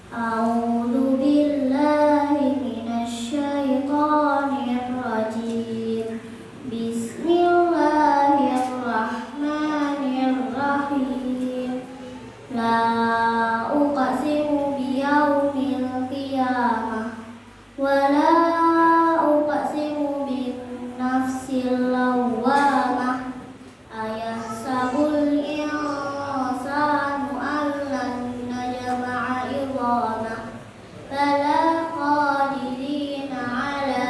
A'udzu billahi minasyaitonir rajim. Bismillahirrahmanirrahim. La uqsimu biyaumil qiyamah wa la uqsimu bin nafsil lawwamah. Ayahsabul insanu allan najma'a idhamah. Bala qadirina ala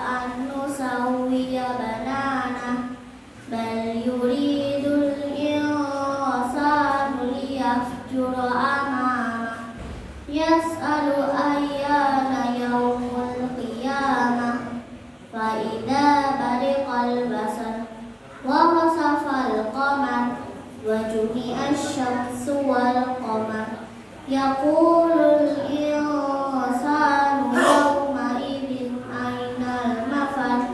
an nusawwiya bananah. Bal yuridul insanu liyafjura amanah. Yas'alu ayyana yaumul qiyamah. Fa idza bariqal basar wa khasafal qamar wa jumi'asy syamsu wal qamar yaqulul insanu yawma idzin ainal mafar.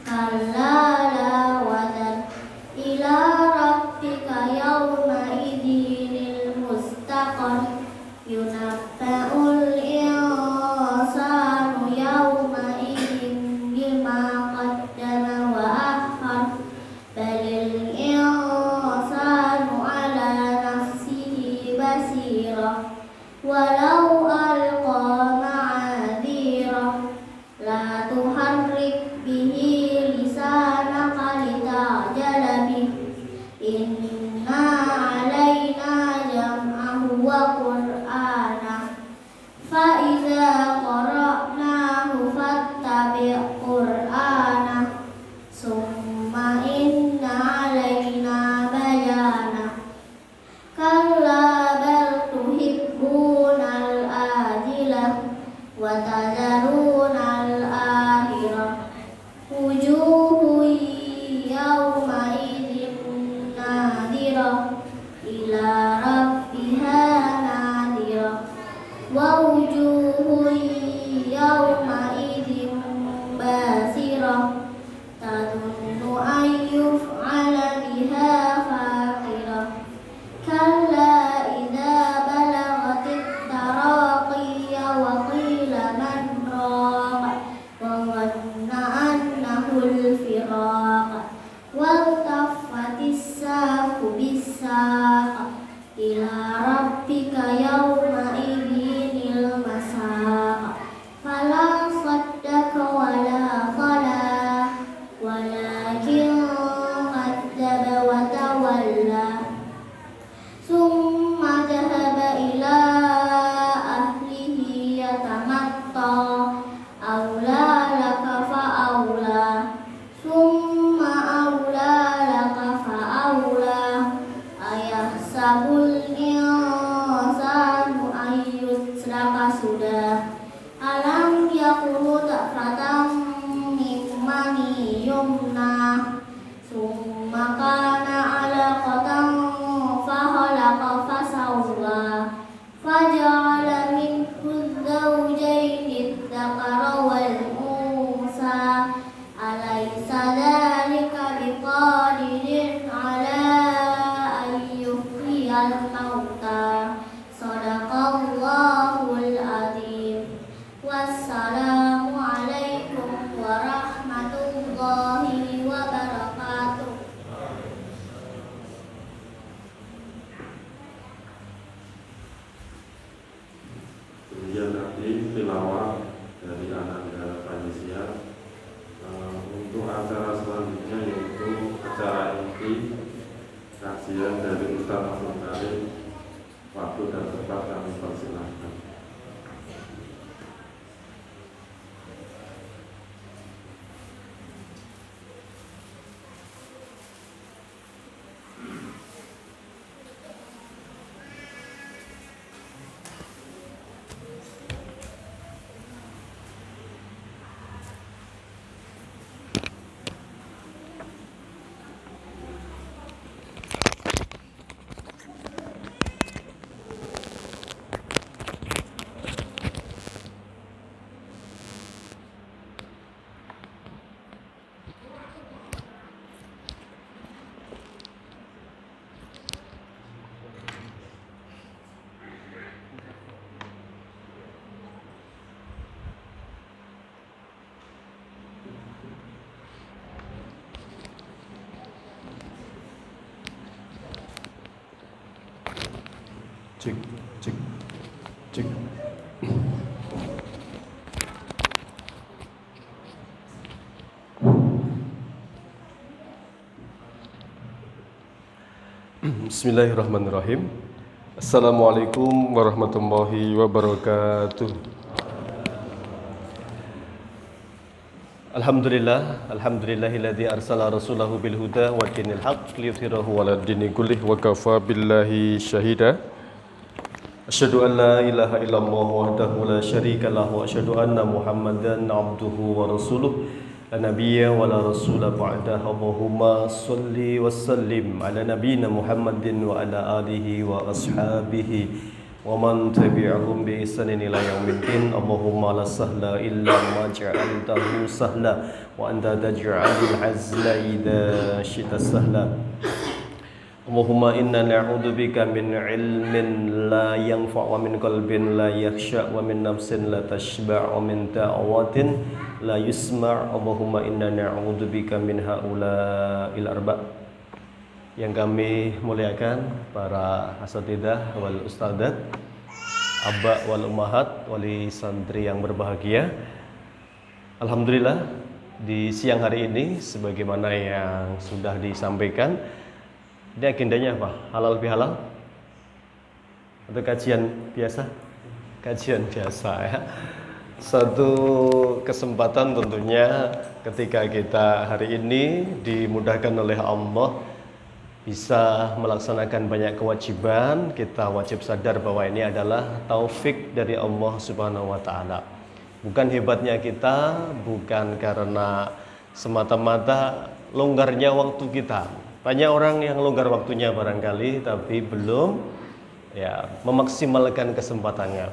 Kalla la wazar ila rabbika yawma idzinil mustaqar. Yunabba'ul insanu yawma idzin bima qaddama wa akhar. Balil insanu ala nafsihi basirah walau alqa ma'adzirah. La tuharrik bihi lisanaka lita'jala bih. Inna alaina jam'ahu wa qur'anah. Fa idza qara'nahu fattabi' qur'anah. Summa inna alaina bayanah. Kalla bal tuhibbunal ajilah wa tadharunal akhirah. Wujuhun yawma idzin nadhirah ila rabbiha nadhirah. Wa wujuhun yawma idzin basirah tadunnu an yuf'ala biha faqirah. Kalla idza balagatit taraqiya wa qila man raq wa dhanna annahul firaq. Waltaffatis saqu bis-saq ila rabbika yawma idzinil masaq. Fala saddaqa wala qala walakin kadzdzaba wa tawalla. Summa dhahaba ila ahlihi yatamatta. Aula laka fa aula. Summa aula laka fa aula. Ayahsabul insanu ayyutraka sudah. Alam yakunu ta'fatam min mani yumna. Summa kana alaqatan fakhalaqa fasawwa. Faja'ala minhu zawjayni adh-dhakara wal unsa. Alaysa dhalika biqadirin ala an yuhyiyal mauta. Shadaqallahul adzim. Wassalamu alaikum warahmatullahi wabarakatuh. Kemudian tadi tilawah dari Ananda Panisia. Untuk acara selanjutnya yaitu acara inti kajian dari Ustaz Abdul Karim. Waktu dan tempat kami persilahkan. Cek, cek, cek. Bismillahirrahmanirrahim. Assalamualaikum warahmatullahi wabarakatuh. Alhamdulillahilladzi arsala rasulahu bil huda wa dinil haqq liyudhhirahu 'alad dini kullih wa kafa billahi syahida. Asyhadu an la ilaha illallah wahdahu la syarika lahu wa asyhadu anna Muhammadan 'abduhu wa rasuluh. La nabiyya wa la rasula ba'da. Allahumma shalli wa sallim ala nabiyyina Muhammadin wa ala alihi wa ashabihi wa man tabi'ahum bi ihsanin ila yaumiddin. Allahumma la sahla illa ma ja'altahu sahla wa anta taj'alul hazla idza syi'ta sahla. Allahumma inna na'udzubika min ilmin la yanfa' wa min qalbin la yakhsha' wa min nafsin la tashba' wa min da'watin la yusma'. Allahumma inna na'udzubika min haula'il arba'. Yang kami muliakan para asatidzah wal ustadzat, abba wal ummahat, wali santri yang berbahagia. Alhamdulillah di siang hari ini sebagaimana yang sudah disampaikan, ini agendanya apa? Halal bihalal? Atau kajian biasa? Kajian biasa ya. Satu kesempatan tentunya ketika kita hari ini dimudahkan oleh Allah bisa melaksanakan banyak kewajiban, kita wajib sadar bahwa ini adalah taufik dari Allah Subhanahu wa taala. Bukan hebatnya kita, bukan karena semata-mata longgarnya waktu kita. Banyak orang yang longgar waktunya barangkali tapi belum memaksimalkan kesempatannya.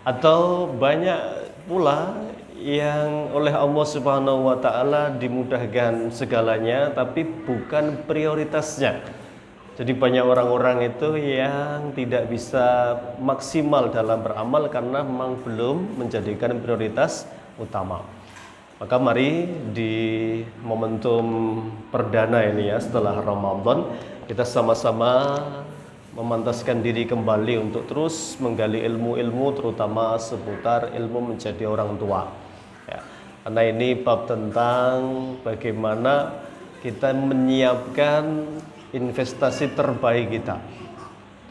Atau banyak pula yang oleh Allah Subhanahu wa taala dimudahkan segalanya tapi bukan prioritasnya. Jadi banyak orang-orang itu yang tidak bisa maksimal dalam beramal karena memang belum menjadikan prioritas utama. Maka mari di momentum perdana ini ya setelah Ramadan kita sama-sama memantaskan diri kembali untuk terus menggali ilmu-ilmu terutama seputar ilmu menjadi orang tua. Ya, karena ini bab tentang bagaimana kita menyiapkan investasi terbaik kita.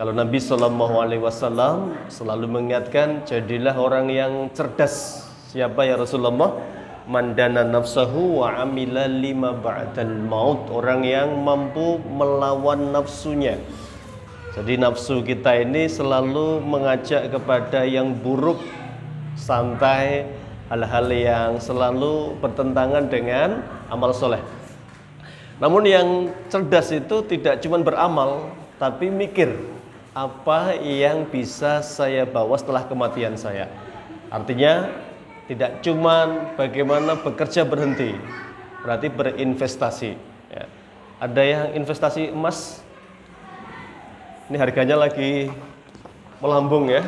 Kalau Nabi SAW selalu mengingatkan jadilah orang yang cerdas. Siapa ya Rasulullah? Mandana nafsahu wa amila lima ba'dal maut. Orang yang mampu melawan nafsunya. Jadi nafsu kita ini selalu mengajak kepada yang buruk, santai, hal-hal yang selalu bertentangan dengan amal soleh. Namun yang cerdas itu tidak cuma beramal, tapi mikir apa yang bisa saya bawa setelah kematian saya. Artinya tidak cuma bagaimana bekerja berhenti, berarti berinvestasi. Ya. Ada yang investasi emas, ini harganya lagi melambung ya.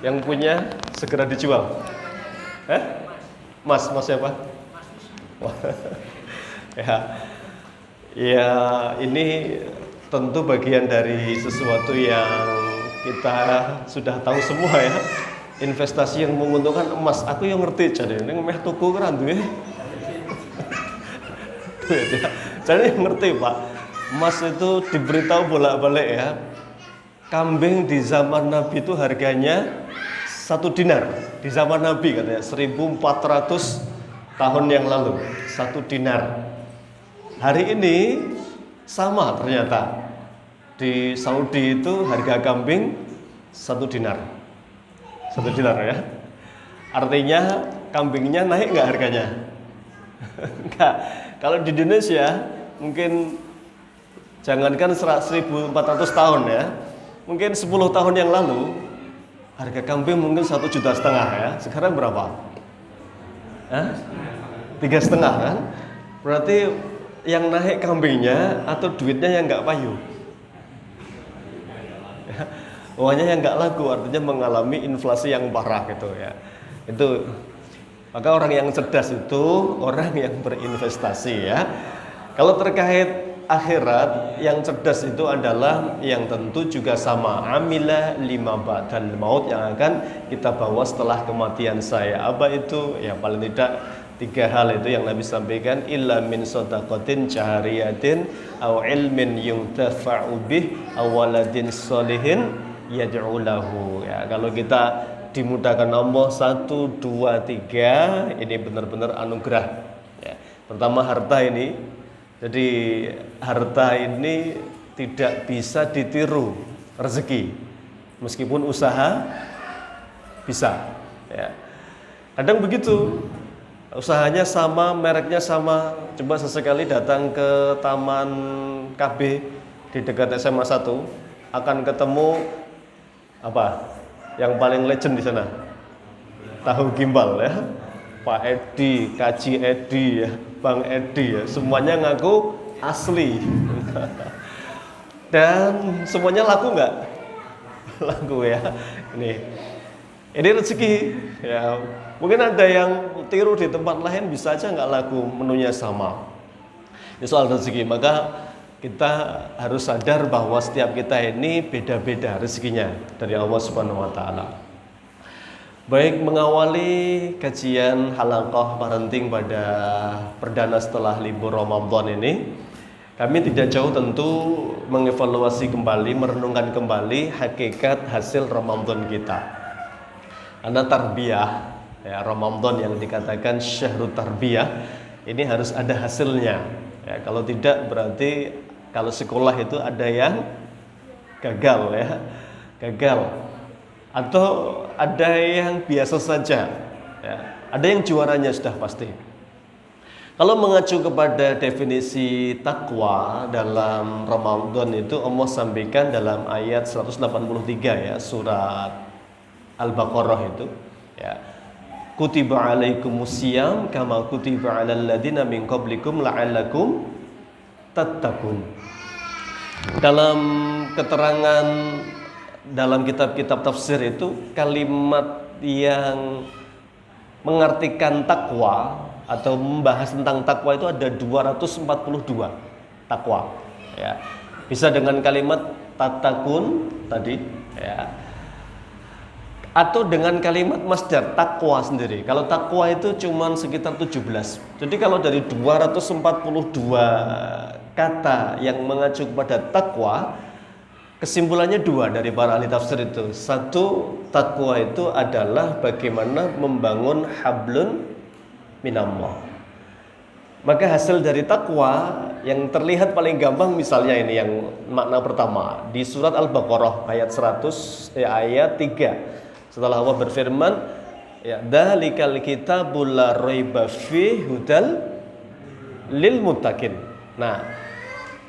Yang punya segera dijual. Mas siapa? Ya ini tentu bagian dari sesuatu yang kita sudah tahu semua ya. Investasi yang menguntungkan emas, aku yang ngerti jadi ini meh tuku kan duwe. Duit ya. Jadi ngerti Pak. Emas itu diberitahu bolak-balik ya. Kambing di zaman Nabi itu harganya 1 dinar. Di zaman Nabi katanya 1400 tahun yang lalu 1 dinar. Hari ini sama ternyata. Di Saudi itu harga kambing 1 dinar. 1 dinar ya. Artinya kambingnya naik nggak harganya? Enggak. Kalau di Indonesia mungkin jangankan 1400 tahun ya. Mungkin 10 tahun yang lalu harga kambing mungkin 1,5 juta ya. Sekarang berapa? 3,5 kan? Berarti yang naik kambingnya atau duitnya yang nggak payu. Uangnya yang nggak laku, artinya mengalami inflasi yang parah gitu ya. Itu maka orang yang cerdas itu orang yang berinvestasi ya. Kalau terkait akhirat, yang cerdas itu adalah yang tentu juga sama amila lima ba'dal maut, yang akan kita bawa setelah kematian saya. Apa itu? Ya paling tidak 3 hal itu yang Nabi sampaikan, illa min shadaqatin jariyatin aw ilmin yuntafa'u bih aw waladin sholihin yad'u lahu. Ya, kalau kita dimudahkan Allah 1, 2, 3, ini benar-benar anugerah. Ya, pertama harta ini. Jadi harta ini tidak bisa ditiru rezeki, meskipun usaha bisa. Ya. Kadang begitu, usahanya sama, mereknya sama. Coba sesekali datang ke Taman KB di dekat SMA 1, akan ketemu apa? Yang paling legend di sana, tahu gimbal ya. Pak Edi, Kaji Edi, ya, Bang Edi, ya, semuanya ngaku asli. Dan semuanya laku nggak? Laku ya. Ini rezeki. Ya, mungkin ada yang tiru di tempat lain, bisa aja nggak laku, menunya sama. Ini soal rezeki. Maka kita harus sadar bahwa setiap kita ini beda-beda rezekinya dari Allah Subhanahu Wa Taala. Baik, mengawali kajian halaqah parenting pada perdana setelah libur Ramadan ini, kami tidak jauh tentu mengevaluasi kembali, merenungkan kembali hakikat hasil Ramadan kita. Karena tarbiyah, ya, Ramadan yang dikatakan syahrul tarbiyah, ini harus ada hasilnya. Ya, kalau tidak berarti kalau sekolah itu ada yang gagal, ya, gagal. Atau ada yang biasa saja, ya. Ada yang juaranya sudah pasti. Kalau mengacu kepada definisi takwa dalam Ramadan itu, Allah sampaikan dalam ayat 183 ya, surat Al-Baqarah itu, ya. Kutiba alaikumusiyam kama kutiba alal ladina min qablikum la'allakum tattaqun. Dalam keterangan dalam kitab-kitab tafsir itu, kalimat yang mengartikan takwa atau membahas tentang takwa itu ada 242 takwa, ya. Bisa dengan kalimat tatakun tadi, ya, atau dengan kalimat masdar takwa sendiri. Kalau takwa itu cuma sekitar 17. Jadi kalau dari 242 kata yang mengacu kepada takwa, kesimpulannya 2 dari para ahli tafsir itu. 1, takwa itu adalah bagaimana membangun hablun minallah. Maka hasil dari takwa yang terlihat paling gampang, misalnya ini yang makna pertama di surat Al-Baqarah ayat 3. Setelah Allah berfirman, ya, dzalikal kitabul la raiba fihi hudal lil muttaqin. Nah,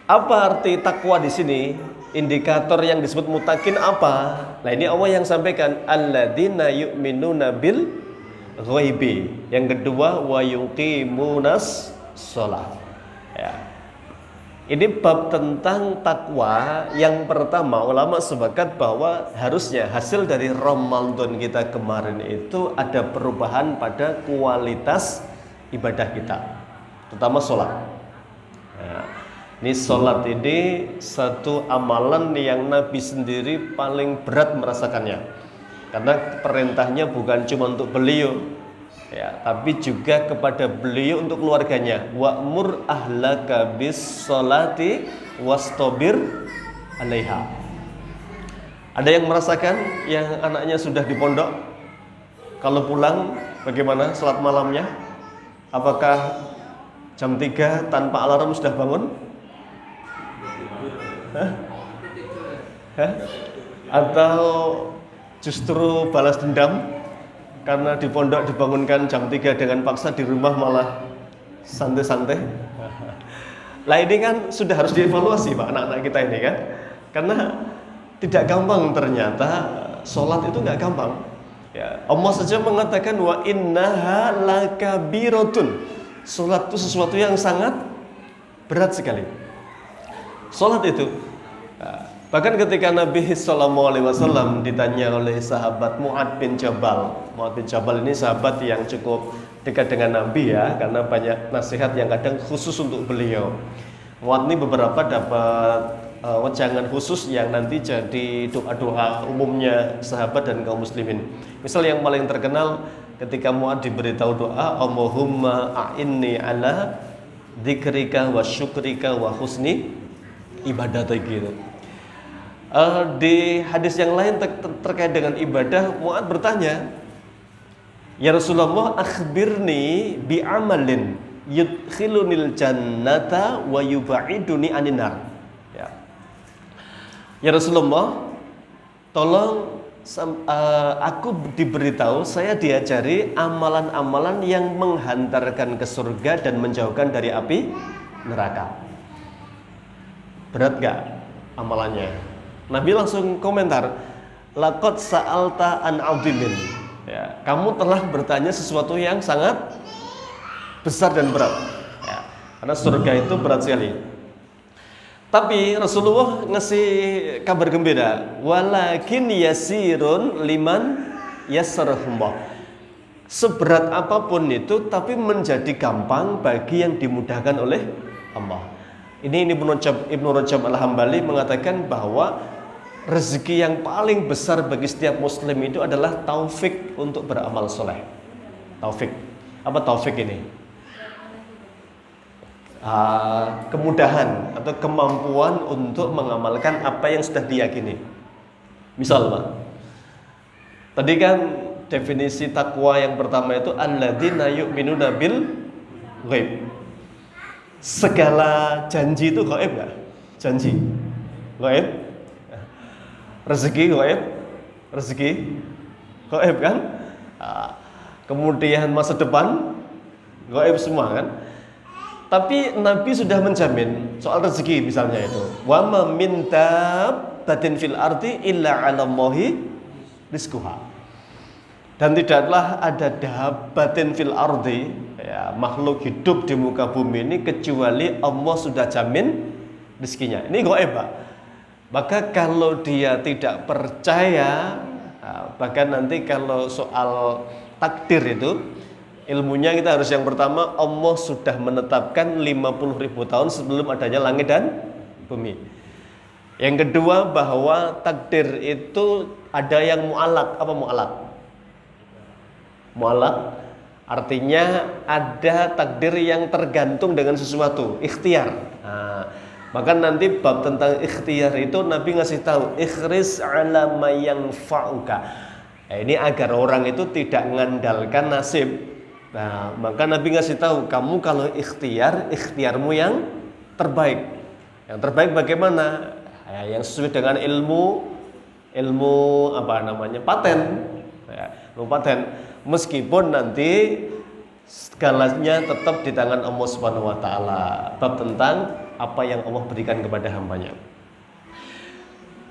apa arti takwa di sini? Indikator yang disebut mutakin apa? Nah, ini Allah yang sampaikan, alladzina yu'minuna bil ghaibi. Yang kedua, wa yuqimunas shalah. Ya. Ini bab tentang takwa. Yang pertama, ulama sepakat bahwa harusnya hasil dari Ramadan kita kemarin itu ada perubahan pada kualitas ibadah kita, terutama sholat. Ya. Ini sholat ini satu amalan yang Nabi sendiri paling berat merasakannya, karena perintahnya bukan cuma untuk beliau, ya, tapi juga kepada beliau untuk keluarganya. Wa'mur ahlaka bis sholati wastabir 'alaiha. Ada yang merasakan yang anaknya sudah di pondok, kalau pulang bagaimana sholat malamnya? Apakah jam 3 tanpa alarm sudah bangun? Atau justru balas dendam karena di pondok dibangunkan jam 3 dengan paksa, di rumah malah santai-santai? Lah, ini kan sudah harus dievaluasi, Pak, anak-anak kita ini kan. Karena tidak gampang, ternyata sholat itu nggak gampang, ya. Allah saja mengatakan wa innaha lakabiratun. Sholat itu sesuatu yang sangat berat sekali. Sholat itu, bahkan ketika Nabi SAW ditanya oleh sahabat Mu'ad bin Jabal. Mu'ad bin Jabal ini sahabat yang cukup dekat dengan Nabi, ya, karena banyak nasihat yang kadang khusus untuk beliau. Muat ini beberapa dapat wejangan khusus yang nanti jadi doa-doa umumnya sahabat dan kaum muslimin. Misal yang paling terkenal ketika Muat diberitahu doa, Allahumma a'inni ala dzikrika wa syukrika wa husni ibadatik gitu. Di hadis yang lain terkait dengan ibadah, Mu'ad bertanya, ya Rasulullah, akhbirni bi amalin yudkhilunil jannata wa yub'iduni aninar. Ya Rasulullah, tolong aku diberitahu, saya diajari amalan-amalan yang menghantarkan ke surga dan menjauhkan dari api neraka. Berat gak amalannya? Nabi langsung komentar, laqad sa'alta an 'azimin. Ya, kamu telah bertanya sesuatu yang sangat besar dan berat. Ya, karena surga itu berat sekali. Tapi Rasulullah ngasih kabar gembira, walakin yasirun liman yasarahullah. Seberat apapun itu, tapi menjadi gampang bagi yang dimudahkan oleh Allah. Ini Ibnu Rajab Al-Hambali mengatakan bahwa rezeki yang paling besar bagi setiap muslim itu adalah taufik untuk beramal soleh. Taufik. Apa taufik ini? Kemudahan atau kemampuan untuk mengamalkan apa yang sudah diyakini. Misal Pak, tadi kan definisi takwa yang pertama itu alladzina yu'minuna bil ghaib. Segala janji itu gaib enggak? Janji gaib. Rezeki gaib. Rezeki gaib kan? Kemudian masa depan gaib semua kan? Tapi Nabi sudah menjamin soal rezeki misalnya itu. Wa ma min dabbatin fil ardi illa 'alallahi rizquha. Dan tidaklah ada dabbatin fil ardi, ya, makhluk hidup di muka bumi ini kecuali Allah sudah jamin rezekinya. Ini gaib, Pak. Maka kalau dia tidak percaya, bahkan nanti kalau soal takdir itu ilmunya kita harus yang pertama, Allah sudah menetapkan 50.000 tahun sebelum adanya langit dan bumi. Yang kedua, bahwa takdir itu ada yang mu'alak. Apa mu'alak? Mu'alak artinya ada takdir yang tergantung dengan sesuatu, ikhtiar. Maka nanti bab tentang ikhtiar itu Nabi ngasih tahu, ikhris ala ma yanfa'uka. Ini agar orang itu tidak mengandalkan nasib. Nah, maka Nabi ngasih tahu, kamu kalau ikhtiar, ikhtiarmu yang terbaik. Yang terbaik bagaimana? Ya, yang sesuai dengan ilmu apa namanya? Paten. Ya, ilmu paten. Meskipun nanti segalanya tetap di tangan Allah Subhanahu wa taala. Bab tentang apa yang Allah berikan kepada hambanya.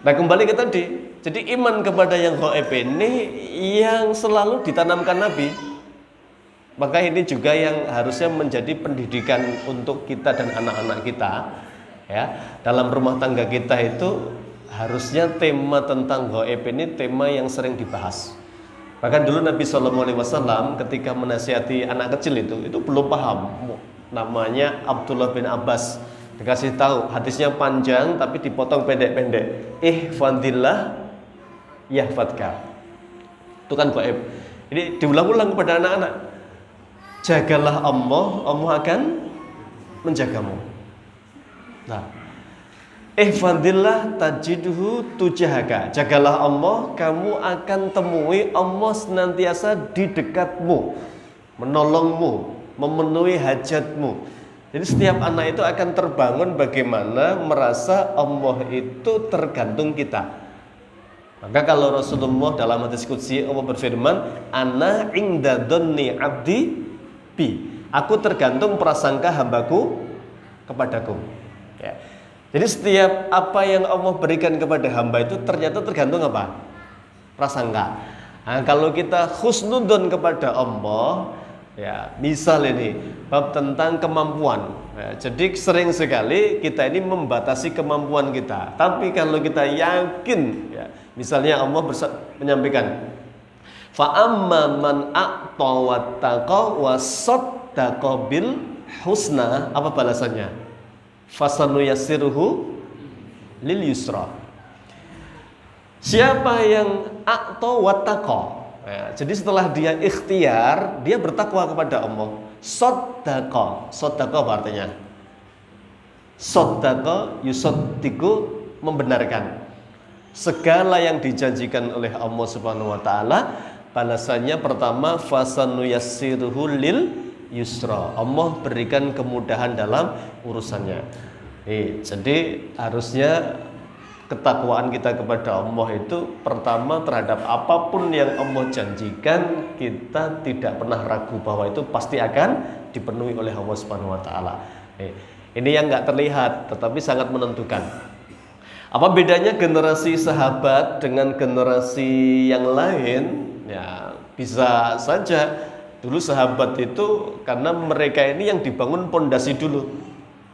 Nah, kembali ke tadi. Jadi iman kepada yang gaib ini yang selalu ditanamkan Nabi. Maka ini juga yang harusnya menjadi pendidikan untuk kita dan anak-anak kita, ya. Dalam rumah tangga kita itu harusnya tema tentang gaib ini tema yang sering dibahas. Bahkan dulu Nabi SAW ketika menasihati anak kecil itu belum paham. Namanya Abdullah bin Abbas, dikasih tahu, hadisnya panjang tapi dipotong pendek-pendek. Ihfadillah yahfadka. Itu kan gaib. Ini diulang-ulang kepada anak-anak. Jagalah Allah, Allah akan menjagamu. Nah, ihfadillah tajidhu tujahaka. Jagalah Allah, kamu akan temui Allah senantiasa di dekatmu, menolongmu, memenuhi hajatmu. Jadi setiap anak itu akan terbangun bagaimana merasa Allah itu tergantung kita. Maka kalau Rasulullah dalam hadis qudsi Allah berfirman, ana inda dhanni abdi bi, aku tergantung prasangka hambaku kepadaku. Ya. Jadi setiap apa yang Allah berikan kepada hamba itu ternyata tergantung apa? Prasangka. Nah, kalau kita husnudzon kepada Allah, ya, misal ini bab tentang kemampuan. Ya, jadi sering sekali kita ini membatasi kemampuan kita. Tapi kalau kita yakin, ya, misalnya Allah menyampaikan, fa amma man a'ta wattaqa wa saddaqa bil husna, apa balasannya? fasanuyassiruhu lil yusra. Siapa yang a'ta wattaqa. Ya, jadi setelah dia ikhtiar, dia bertakwa kepada Allah. Shaddaqa. Shaddaqa apa artinya? Shaddaqa yusaddiqu, membenarkan. Segala yang dijanjikan oleh Allah Subhanahu wa taala, balasannya pertama fasanuyassiruhu lil yusra. Allah berikan kemudahan dalam urusannya. Jadi harusnya ketakwaan kita kepada Allah itu pertama terhadap apapun yang Allah janjikan, kita tidak pernah ragu bahwa itu pasti akan dipenuhi oleh Allah Subhanahu wa taala. Ini yang nggak terlihat tetapi sangat menentukan. Apa bedanya generasi sahabat dengan generasi yang lain? Ya, bisa saja dulu sahabat itu karena mereka ini yang dibangun pondasi dulu.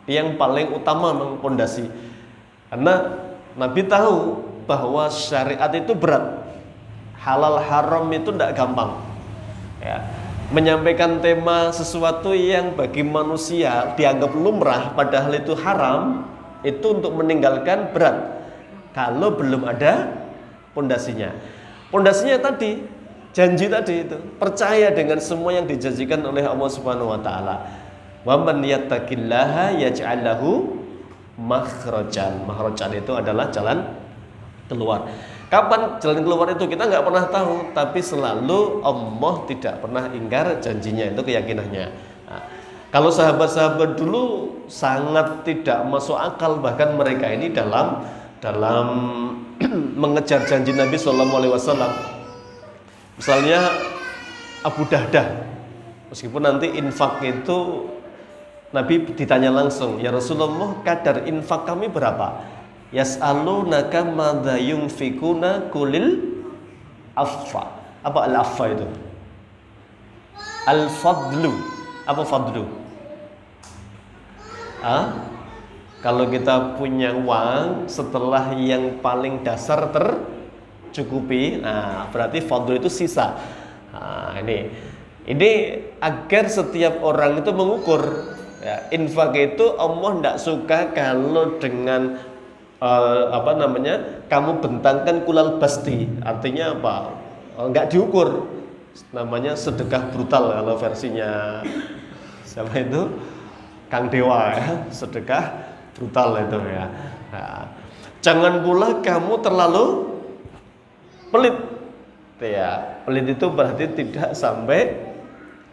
Yang paling utama memang pondasi. Karena Nabi tahu bahwa syariat itu berat, halal haram itu tidak gampang. Ya, menyampaikan tema sesuatu yang bagi manusia dianggap lumrah, padahal itu haram, itu untuk meninggalkan berat. Kalau belum ada pondasinya, pondasinya tadi janji tadi itu, percaya dengan semua yang dijanjikan oleh Allah Subhanahu Wa Taala. Wa man yattaqillaha yaj'al lahu makhrajan. Makhrajan itu adalah jalan keluar. Kapan jalan keluar itu kita nggak pernah tahu, tapi selalu Allah tidak pernah ingkar janjinya, itu keyakinannya. Nah, kalau sahabat-sahabat dulu sangat tidak masuk akal, bahkan mereka ini dalam mengejar janji Nabi Shallallahu Alaihi Wasallam. Misalnya Abu Dahdah, meskipun nanti infak itu Nabi ditanya langsung, ya Rasulullah, kadar infak kami berapa? Yas'alunaka madza yunfikuna kulil affa. Apa al-affa itu? Al-fadlu. Apa fadlu? Kalau kita punya uang setelah yang paling dasar tercukupi, nah berarti fadlu itu sisa. Nah, ini agar setiap orang itu mengukur. Ya, infak itu Allah tidak suka kalau dengan kamu bentangkan kulal basti. Artinya apa? Nggak diukur. Namanya sedekah brutal kalau versinya siapa itu? Kang Dewa ya, sedekah brutal itu ya. Nah, jangan pula kamu terlalu pelit. Ya, pelit itu berarti tidak sampai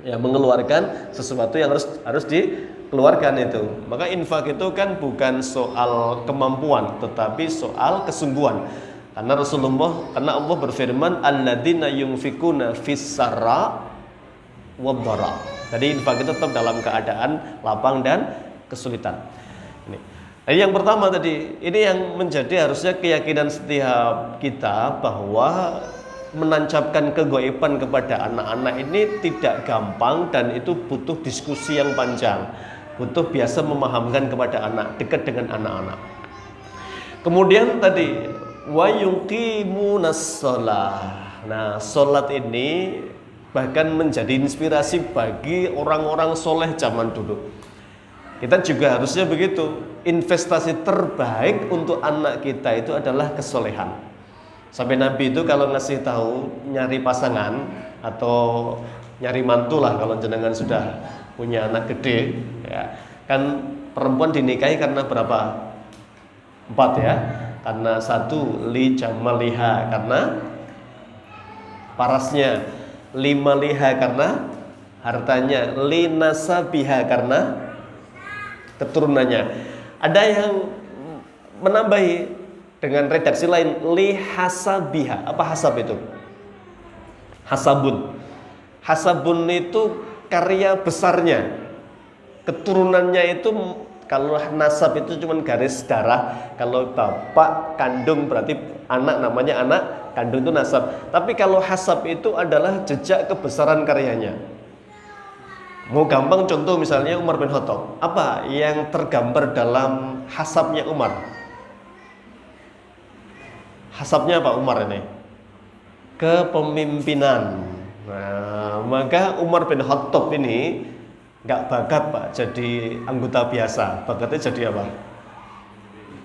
ya mengeluarkan sesuatu yang harus dikeluarkan itu. Maka infak itu kan bukan soal kemampuan, tetapi soal kesungguhan. Karena Allah berfirman, alladzina yunfikuna fis-sarra wad-dharra. Jadi infak itu tetap dalam keadaan lapang dan kesulitan. Jadi yang pertama tadi, ini yang menjadi harusnya keyakinan setiap kita bahwa menancapkan kegoiban kepada anak-anak ini tidak gampang dan itu butuh diskusi yang panjang, butuh biasa memahamkan kepada anak, dekat dengan anak-anak. Kemudian tadi wa yuqimunas shalah. Nah, salat ini bahkan menjadi inspirasi bagi orang-orang soleh zaman dulu. Kita juga harusnya begitu. Investasi terbaik untuk anak kita itu adalah kesolehan. Sampai Nabi itu kalau ngasih tahu nyari pasangan atau nyari mantu lah, kalau jenengan sudah punya anak gede, ya kan perempuan dinikahi karena berapa? 4 ya. Karena 1 li jamaliha, karena parasnya, 5 liha karena hartanya, li nasabiha karena keturunannya. Ada yang menambahi dengan redaksi lain, li hasabiha. Apa hasab itu? Hasabun. Hasabun itu karya besarnya. Keturunannya itu, kalau nasab itu cuma garis darah. Kalau bapak kandung berarti anak, namanya anak kandung itu nasab. Tapi kalau hasab itu adalah jejak kebesaran karyanya. Mau gampang contoh misalnya Umar bin Khattab. Apa yang tergambar dalam hasabnya Umar? Hasabnya apa Umar ini? Kepemimpinan. Nah, maka Umar bin Khattab ini nggak bakat Pak jadi anggota biasa, bakatnya jadi apa?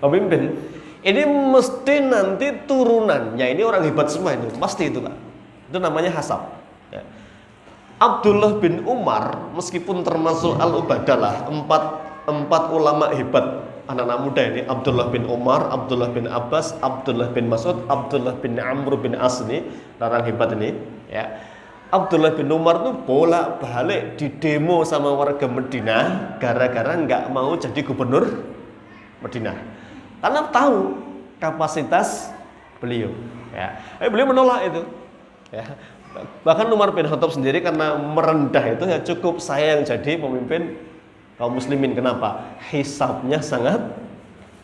Pemimpin. Ini mesti nanti turunannya ini orang hebat semua ini, pasti itu Pak. Itu namanya hasab. Ya. Abdullah bin Umar meskipun termasuk al-ubadah lah, empat ulama hebat anak-anak muda ini, Abdullah bin Umar, Abdullah bin Abbas, Abdullah bin Mas'ud, Abdullah bin Amr bin As ini orang hebat ini. Ya. Abdullah bin Umar tuh bolak-balik di demo sama warga Madinah gara-gara nggak mau jadi gubernur Madinah. Karena tahu kapasitas beliau, ya. Beliau menolak itu, ya. Bahkan Umar bin Khattab sendiri karena merendah itu ya cukup saya yang jadi pemimpin kaum muslimin. Kenapa? Hisabnya sangat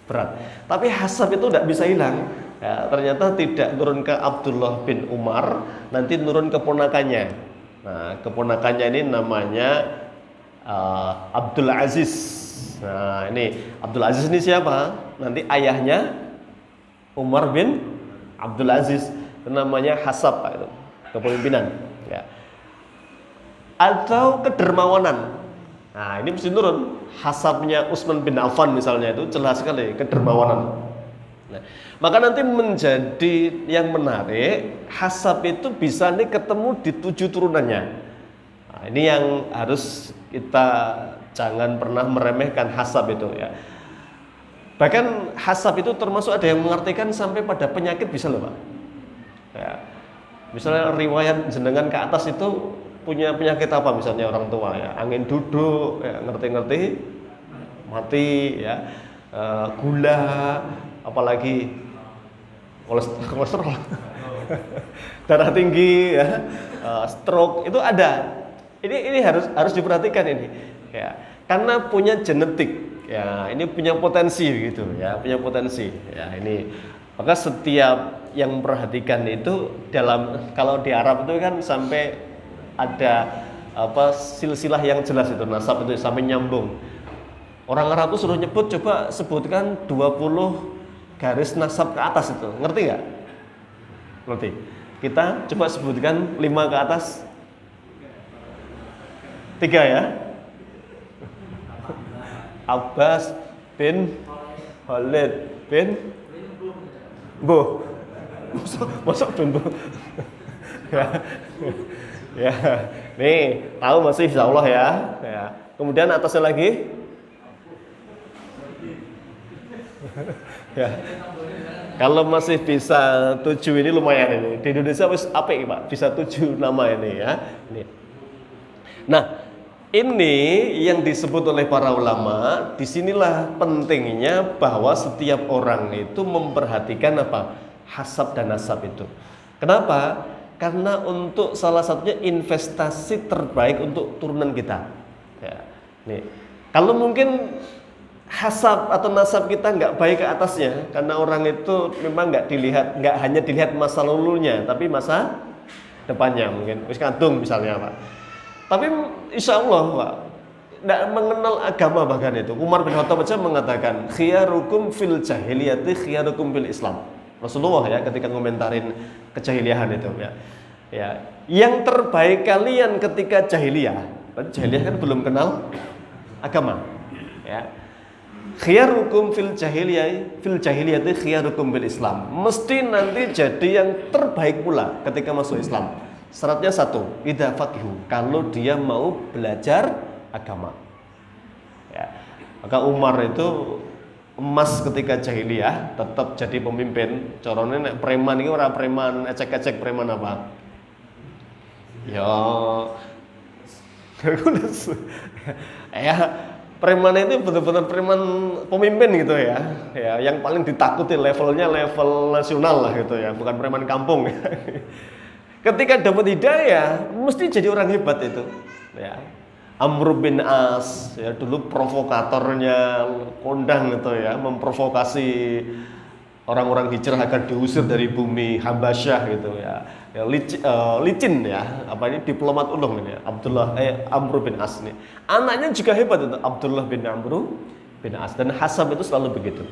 berat. Tapi hasab itu tidak bisa hilang. Ya, ternyata tidak turun ke Abdullah bin Umar, nanti turun ke ponakannya. Nah, keponakannya ini namanya Abdul Aziz. Nah, ini Abdul Aziz ini siapa? Nanti ayahnya Umar bin Abdul Aziz. Itu namanya hasab Pak, itu kepemimpinan, ya. Atau kedermawanan. Nah, ini mesti turun. Hasabnya Utsman bin Affan misalnya itu jelas sekali kedermawanan. Nah, maka nanti menjadi yang menarik, hasab itu bisa nih ketemu di 7 turunannya. Nah, ini yang harus kita jangan pernah meremehkan hasab itu, ya. Bahkan hasab itu termasuk ada yang mengartikan sampai pada penyakit bisa loh Pak. Ya. Misalnya riwayat jenengan ke atas itu punya penyakit apa misalnya orang tua, ya, angin duduk, ya, ngerti-ngerti mati, ya, gula, apalagi kolesterol, darah tinggi, ya, stroke itu ada. Ini harus diperhatikan ini, ya, karena punya genetik. Ya, ini punya potensi gitu, ya, punya potensi. Ya, ini maka setiap yang memperhatikan itu dalam kalau di Arab itu kan sampai ada apa silsilah yang jelas itu nasab itu sampai nyambung. Orang Arab itu suruh nyebut coba sebutkan 20 garis nasab ke atas itu. Ngerti nggak? Ngerti. Kita coba sebutkan 5 ke atas. 3 ya. Abbas bin Khalid bin Bu. Masuk bin Bu. Ya. Nih, tahu masih insyaallah ya. Ya. Kemudian atasnya lagi. Ya. Kalau masih bisa 7 ini lumayan ini. Di Indonesia wis apik Pak, bisa 7 nama ini ya. Ini. Nah, ini yang disebut oleh para ulama, disinilah pentingnya bahwa setiap orang itu memperhatikan apa? Hasab dan nasab itu. Kenapa? Karena untuk salah satunya investasi terbaik untuk turunan kita. Ya. Nih, kalau mungkin hasab atau nasab kita nggak baik ke atasnya, karena orang itu memang nggak hanya dilihat masa lalunya, tapi masa depannya mungkin. Wis kadung misalnya Pak. Tapi insya Allah Pak, tidak mengenal agama bahkan itu. Umar bin Khattab saja mengatakan khiyarukum fil jahiliyati khiyarukum fil Islam. Rasulullah ya ketika komentarin kejahiliahan itu ya. Ya, yang terbaik kalian ketika jahiliyah. Jahiliyah kan belum kenal agama. Ya. Khiyarukum fil jahiliyati khiyarukum fil Islam. Mesti nanti jadi yang terbaik pula ketika masuk Islam. Syaratnya 1, idza faqihu, kalau dia mau belajar agama. Ya. Maka Umar itu emas ketika jahiliyah, tetap jadi pemimpin. Corone nek preman iki ora preman ecek-ecek, preman apa? Ya. Ya, preman itu benar-benar preman pemimpin gitu ya. Ya, yang paling ditakuti levelnya level nasional lah gitu ya, bukan preman kampung. Ketika dapat hidayah, mesti jadi orang hebat itu. Ya. Amr bin As, ya dulu provokatornya kondang itu ya, memprovokasi orang-orang hijrah agar diusir dari bumi Habasyah gitu ya. Ya licin ya, apa ini diplomat ulung ini, Amr bin As ini. Anaknya juga hebat itu, Abdullah bin Amr bin As, dan hasab itu selalu begitu.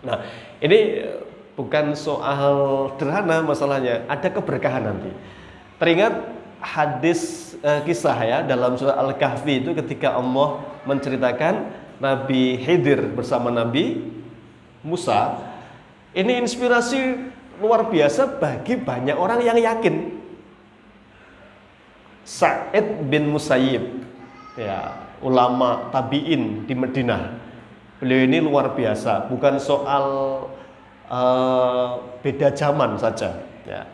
Nah, ini bukan soal sederhana masalahnya, ada keberkahan nanti. Teringat hadis kisah ya dalam surah Al-Kahfi itu ketika Allah menceritakan Nabi Khidir bersama Nabi Musa. Ini inspirasi luar biasa bagi banyak orang yang yakin. Sa'id bin Musayyib, ya, ulama tabi'in di Madinah. Beliau ini luar biasa, bukan soal beda zaman saja. Ya.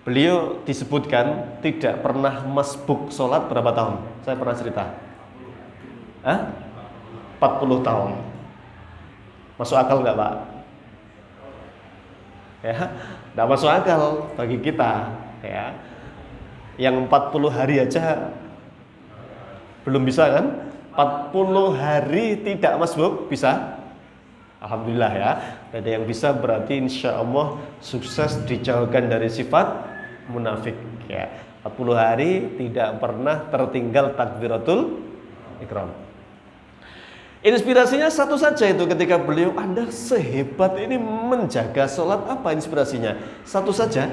Beliau disebutkan tidak pernah masbuk sholat berapa tahun? Saya pernah cerita. 40 tahun. Masuk akal nggak, Pak? Ya, nggak masuk akal bagi kita. Ya, yang 40 hari aja belum bisa kan? 40 hari tidak masbuk bisa? Alhamdulillah ya. Ada yang bisa, berarti insya Allah sukses dijauhkan dari sifat munafik. Ya, 40 hari tidak pernah tertinggal takbiratul ihram. Inspirasinya satu saja itu ketika beliau, Anda sehebat ini menjaga sholat, apa inspirasinya? Satu saja,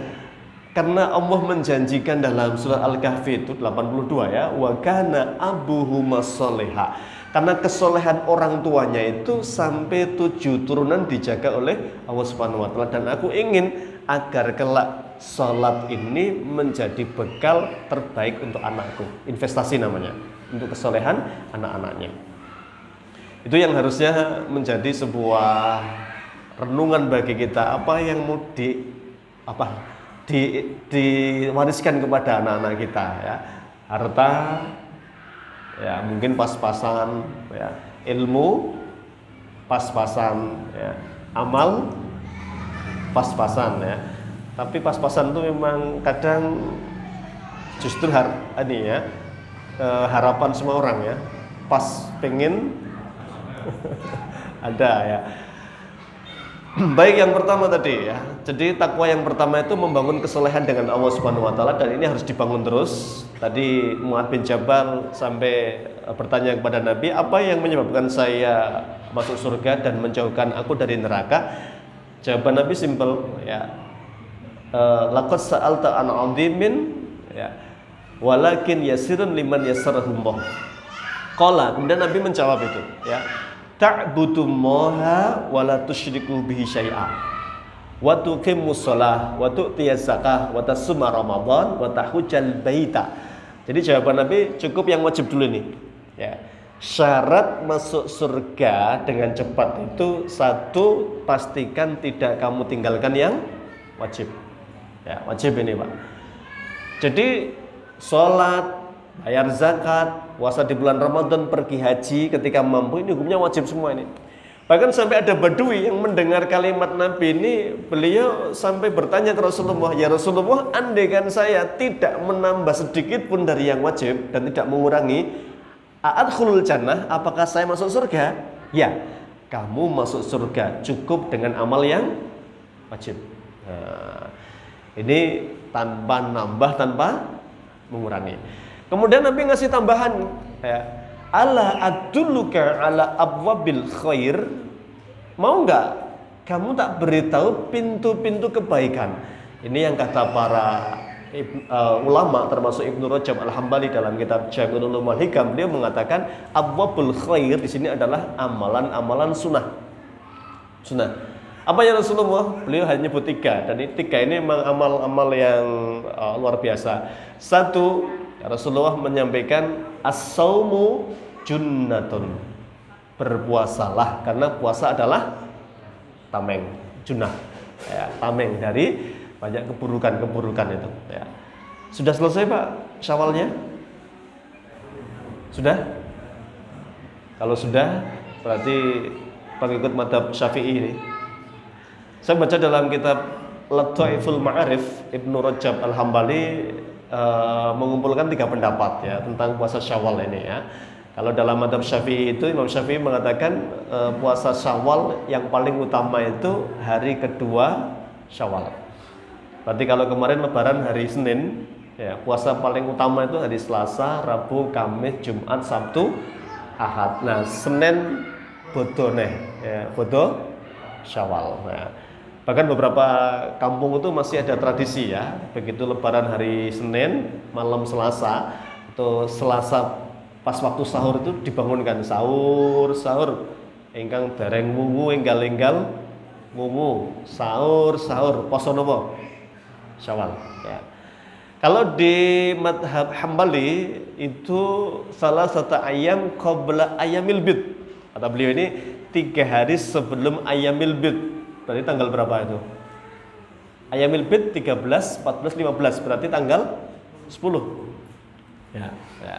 karena Allah menjanjikan dalam surah Al-Kahfi itu 82 ya, wa kana abuhuma sholeha, karena kesolehan orang tuanya itu sampai 7 turunan dijaga oleh Allah Subhanahu wa Ta'ala, dan aku ingin agar kelak sholat ini menjadi bekal terbaik untuk anakku, investasi namanya, untuk kesolehan anak-anaknya. Itu yang harusnya menjadi sebuah renungan bagi kita, apa yang mau diwariskan kepada anak-anak kita ya. Harta ya mungkin pas-pasan ya, ilmu pas-pasan ya, amal pas-pasan ya. Tapi pas-pasan itu memang kadang justru harapan semua orang ya, pas pengen ada ya. Baik, yang pertama tadi ya. Jadi takwa yang pertama itu membangun kesolehan dengan Allah Subhanahu wa Ta'ala, dan ini harus dibangun terus. Tadi Mu'adz bin Jabal sampai bertanya kepada Nabi, apa yang menyebabkan saya masuk surga dan menjauhkan aku dari neraka? Jawaban Nabi simpel ya. Laqad sa'alta an 'azimin ya. Walakin yasirun liman yassarahullah. Qala, kemudian Nabi menjawab itu ya. Ta'budullaha wa la tusyriku bihi syai'a wa tuqimus shalah wa tu'tiyaz zakah wa tasuma ramadan wa tahujjal baita. Jadi jawaban Nabi cukup yang wajib dulu nih ya. Syarat masuk surga dengan cepat itu, satu, pastikan tidak kamu tinggalkan yang wajib ya, wajib ini Pak. Jadi sholat, bayar zakat, puasa di bulan Ramadan, pergi haji ketika mampu, ini hukumnya wajib semua ini. Bahkan sampai ada Badui yang mendengar kalimat Nabi ini, beliau sampai bertanya ke Rasulullah, ya Rasulullah, andaikan saya tidak menambah sedikit pun dari yang wajib dan tidak mengurangi, a'adkhulul jannah, apakah saya masuk surga? Ya, kamu masuk surga cukup dengan amal yang wajib. Nah, ini tanpa nambah, tanpa mengurangi. Kemudian Nabi ngasih tambahan ya, ala adulluka ala abwabil khair, mau enggak kamu tak beritahu pintu-pintu kebaikan. Ini yang kata para ulama termasuk Ibnu Rajab Al-Hambali dalam kitab Jami'ul Ulum wal Hikam, dia mengatakan abwabul khair di sini adalah amalan-amalan sunnah. Apa ya Rasulullah? Beliau hanya nyebut 3, dan 3 ini memang amal-amal yang luar biasa. Satu, Rasulullah menyampaikan as-saumu junnatun, berpuasalah, karena puasa adalah tameng, junnah ya, tameng dari banyak keburukan itu ya. Sudah selesai Pak Syawalnya? Sudah? Kalau sudah berarti pengikut mazhab Syafi'i ini. Saya baca dalam kitab Lataiful Ma'arif, Ibnu Rajab Al-Hambali mengumpulkan 3 pendapat ya tentang puasa Syawal ini ya. Kalau dalam mazhab Syafi'i itu, Imam Syafi'i mengatakan puasa Syawal yang paling utama itu hari kedua Syawal. Berarti kalau kemarin Lebaran hari Senin ya, puasa paling utama itu hari Selasa, Rabu, Kamis, Jumat, Sabtu, Ahad. Nah, Senin bodo ya, bodo Syawal. Nah, Bahkan beberapa kampung itu masih ada tradisi ya, begitu lebaran hari Senin, malam Selasa atau Selasa pas waktu sahur itu dibangunkan sahur, sahur. Ingkang dereng wungu enggal-enggal wungu, sahur, sahur, poso napa? Syawal ya. Kalau di madhab Hambali itu salah satu ayam qabla ayamil bid. Kata beliau ini 3 hari sebelum ayamil bid. Berarti tanggal berapa itu? Ayamil bid 13, 14, 15. Berarti tanggal 10. Ya, ya.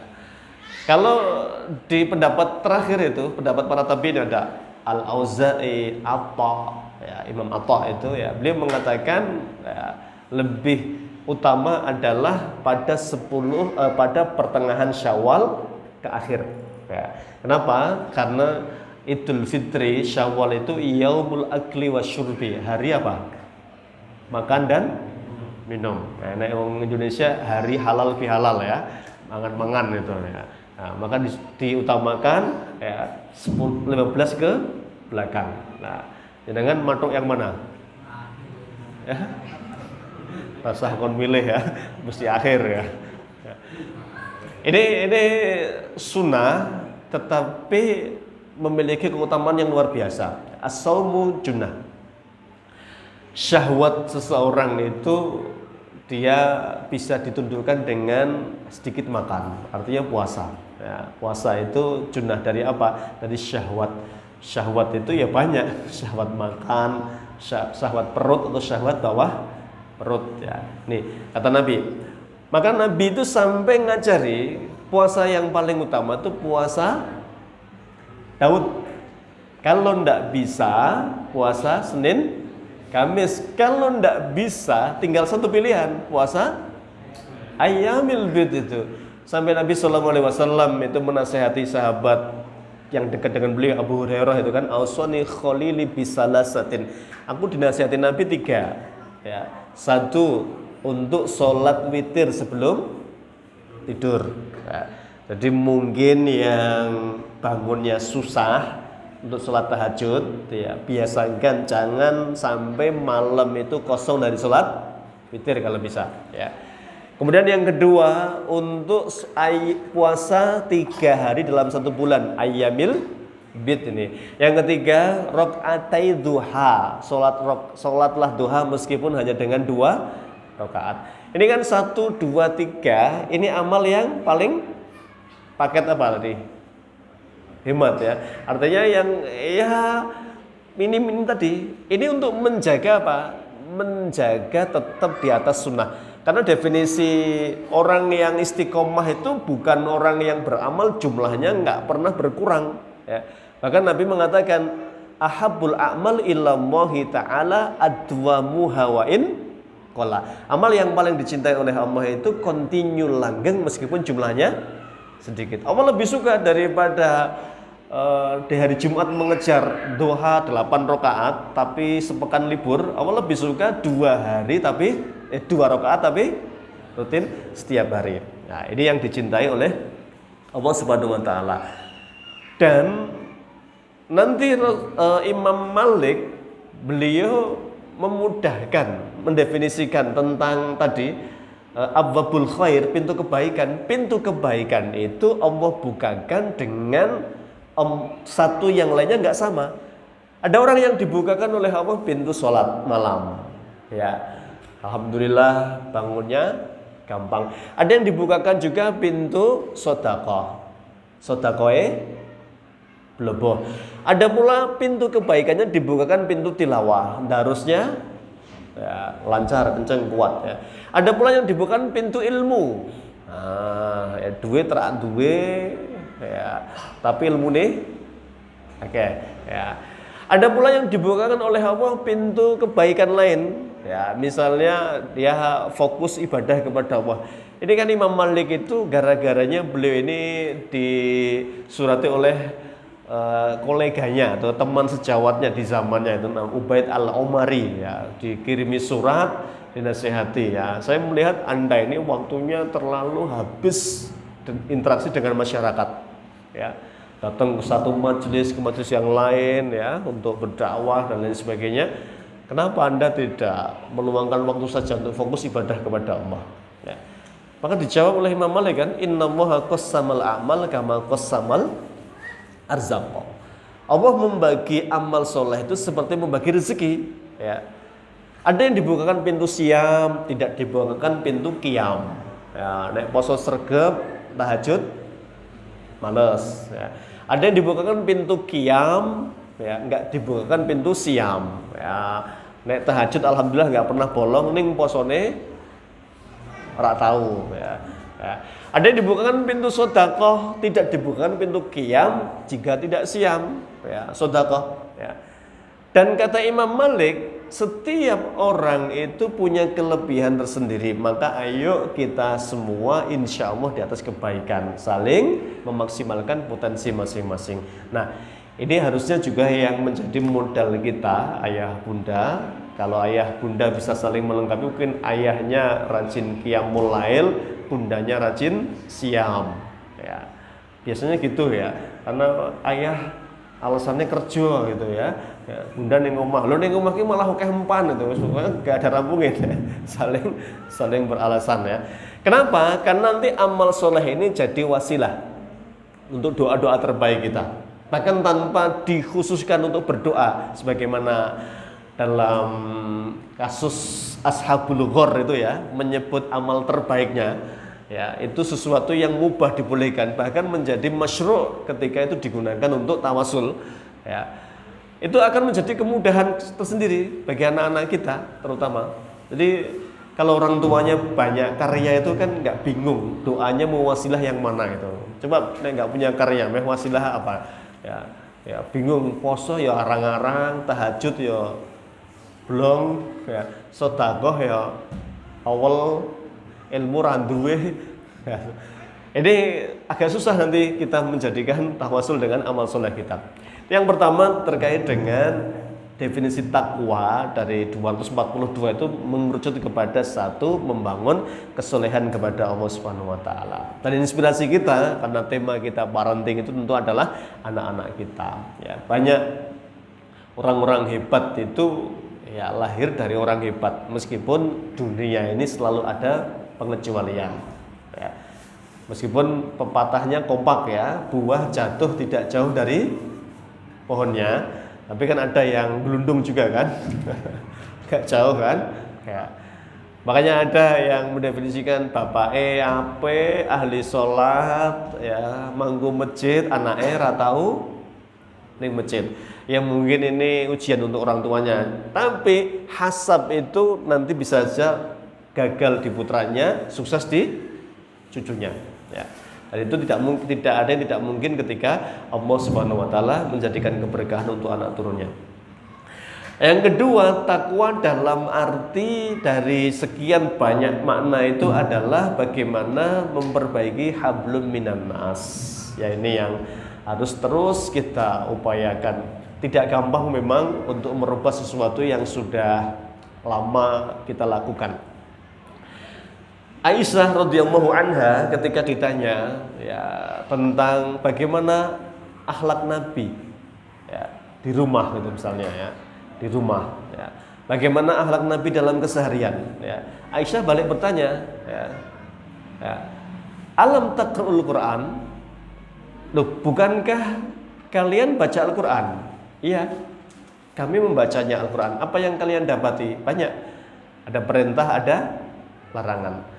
Kalau di pendapat terakhir itu, pendapat para tabi'in ada Al-Auza'i, Atta, ya, Imam Atta itu ya, beliau mengatakan ya, lebih utama adalah pada pada pertengahan Syawal ke akhir. Ya. Kenapa? Karena Idul Fitri Syawal itu yaumul akli wasyurbi, hari apa? Makan dan minum. Nah, orang Indonesia hari halal fi halal ya, mangan-mangan itu ya. Nah, maka diutamakan ya 15 ke belakang. Nah, dengan matuk yang mana? Ya. Rasa kon milih ya, mesti akhir ya. Ini sunnah tetapi memiliki keutamaan yang luar biasa. As-saumu junnah. Syahwat seseorang itu dia bisa ditundukkan dengan sedikit makan, artinya puasa. Ya, puasa itu junnah dari apa? Dari syahwat. Syahwat itu ya banyak, syahwat makan, syahwat perut atau syahwat bawah perut ya. Nih kata Nabi, maka Nabi itu sampai ngajari puasa yang paling utama itu puasa Daud. Kalau ndak bisa puasa Senin, Kamis. Kalau ndak bisa tinggal satu pilihan, puasa Ayyamil Bid itu. Sampai Nabi SAW itu menasihati sahabat yang dekat dengan beliau, Abu Hurairah itu kan, ausoni khalili bisalasatin. Aku dinasihati Nabi 3 ya. 1 untuk sholat witir sebelum tidur ya. Jadi mungkin yang bangunnya susah untuk sholat tahajud ya, biasakan jangan sampai malam itu kosong dari sholat witir kalau bisa ya. Kemudian yang kedua untuk puasa 3 hari dalam 1 bulan, ayyamil bid ini. Yang ketiga rokaatai duha, sholatlah duha meskipun hanya dengan 2 rakaat. Ini kan 1, 2, 3. Ini amal yang paling paket apa tadi? Hemat ya. Artinya yang ya minim tadi. Ini untuk menjaga apa? Menjaga tetap di atas sunnah. Karena definisi orang yang istiqomah itu bukan orang yang beramal jumlahnya nggak pernah berkurang ya. Bahkan Nabi mengatakan ahabbul a'mal ilallahi ta'ala adwamuha wa in qalla. Amal yang paling dicintai oleh Allah itu continue langgeng meskipun jumlahnya sedikit. Allah lebih suka daripada di hari Jumat mengejar duha 8 rakaat tapi sepekan libur. Allah lebih suka 2 hari tapi 2 rakaat tapi rutin setiap hari. Nah, ini yang dicintai oleh Allah Subhanahu wa taala. Dan nanti Imam Malik beliau memudahkan mendefinisikan tentang tadi abwabul khair, pintu kebaikan. Pintu kebaikan itu Allah bukakan dengan satu yang lainnya nggak sama. Ada orang yang dibukakan oleh Allah pintu sholat malam ya, alhamdulillah bangunnya gampang. Ada yang dibukakan juga pintu sedekah, sedekah bleboh. Ada pula pintu kebaikannya dibukakan pintu tilawah, darusnya ya, lancar, kenceng, kuat ya. Ada pula yang dibukakan pintu ilmu. Nah, ya duwe terak duwe ya, tapi ilmu nih oke ya. Ada pula yang dibukakan oleh Allah pintu kebaikan lain ya, misalnya dia fokus ibadah kepada Allah. Ini kan Imam Malik itu gara-garanya beliau ini disurati oleh koleganya atau teman sejawatnya di zamannya itu, Ubaid al-Umari ya, dikirimi surat dinasihati ya. Saya melihat Anda ini waktunya terlalu habis interaksi dengan masyarakat ya, datang ke satu majelis ke majelis yang lain ya untuk berdakwah dan lain sebagainya. Kenapa Anda tidak meluangkan waktu saja untuk fokus ibadah kepada Allah? Ya. Maka dijawab oleh Imam Malik kan, innallaha qassamal a'mal kama qassamal arzaq. Allah membagi amal soleh itu seperti membagi rezeki. Ya. Ada yang dibukakan pintu siam, tidak dibukakan pintu qiyam. Ya, nek poso sregep, tahajud, males. Ya. Ada yang dibukakan pintu qiyam, ya, enggak dibukakan pintu siam. Ya, nek tahajud alhamdulillah enggak pernah bolong, ning posone ora tahu. Ya. Ya. Ada yang dibukakan pintu sedekah, tidak dibukakan pintu qiyam jika tidak siam. Ya, sedekah. Ya. Dan kata Imam Malik, setiap orang itu punya kelebihan tersendiri. Maka ayo kita semua insya Allah di atas kebaikan, saling memaksimalkan potensi masing-masing. Nah, ini harusnya juga yang menjadi modal kita, ayah bunda. Kalau ayah bunda bisa saling melengkapi, mungkin ayahnya rajin qiyamul lail, bundanya rajin siam. Ya, biasanya gitu ya, karena ayah alasannya kerja gitu ya. Ya, bunda ning omah. Lho ning omah ki malah akeh empan itu. Pokoknya enggak ada rampungnya. saling beralasan ya. Kenapa? Karena nanti amal soleh ini jadi wasilah untuk doa-doa terbaik kita. Bahkan tanpa dikhususkan untuk berdoa, sebagaimana dalam kasus Ashabul Ghor itu ya, menyebut amal terbaiknya. Ya, itu sesuatu yang mubah dibolehkan, bahkan menjadi masyru' ketika itu digunakan untuk tawasul. Ya. Itu akan menjadi kemudahan tersendiri bagi anak-anak kita terutama. Jadi kalau orang tuanya banyak karya itu kan nggak bingung doanya mau wasilah yang mana itu. Coba nggak punya karya, mau wasilah apa? Ya bingung, poso ya arang-arang, tahajud ya blong, ya sedekah ya awal ilmu randuwe. Ya. Ini agak susah nanti kita menjadikan tawasul dengan amal soleh kita. Yang pertama terkait dengan definisi takwa dari 242 itu mengerucut kepada satu, membangun kesolehan kepada Allah Subhanahu wa taala. Dan inspirasi kita karena tema kita parenting itu tentu adalah anak-anak kita. Ya, banyak orang-orang hebat itu ya lahir dari orang hebat, meskipun dunia ini selalu ada pengecualian. Ya. Meskipun pepatahnya kompak ya, buah jatuh tidak jauh dari pohonnya, tapi kan ada yang gelundung juga kan, gak jauh kan, ya. Makanya ada yang mendefinisikan bapak ape ahli sholat, ya manggu masjid, anaknya ratau ning masjid. Ya mungkin ini ujian untuk orang tuanya, tapi hasab itu nanti bisa saja gagal di putranya, sukses di cucunya. Ya. Dan itu tidak ada yang tidak mungkin ketika Allah Subhanahu wa taala menjadikan keberkahan untuk anak turunnya. Yang kedua, takwa dalam arti dari sekian banyak makna itu adalah bagaimana memperbaiki hablum minan nas. Ya ini yang harus terus kita upayakan. Tidak gampang memang untuk merubah sesuatu yang sudah lama kita lakukan. Aisyah radhiyallahu anha ketika ditanya ya tentang bagaimana akhlak Nabi ya di rumah gitu misalnya ya, di rumah ya. Bagaimana akhlak Nabi dalam keseharian ya. Aisyah balik bertanya ya. Ya. Alam taqra'ul Quran? Loh, bukankah kalian baca Al-Quran? Iya. Kami membacanya Al-Quran. Apa yang kalian dapati? Banyak. Ada perintah, ada larangan.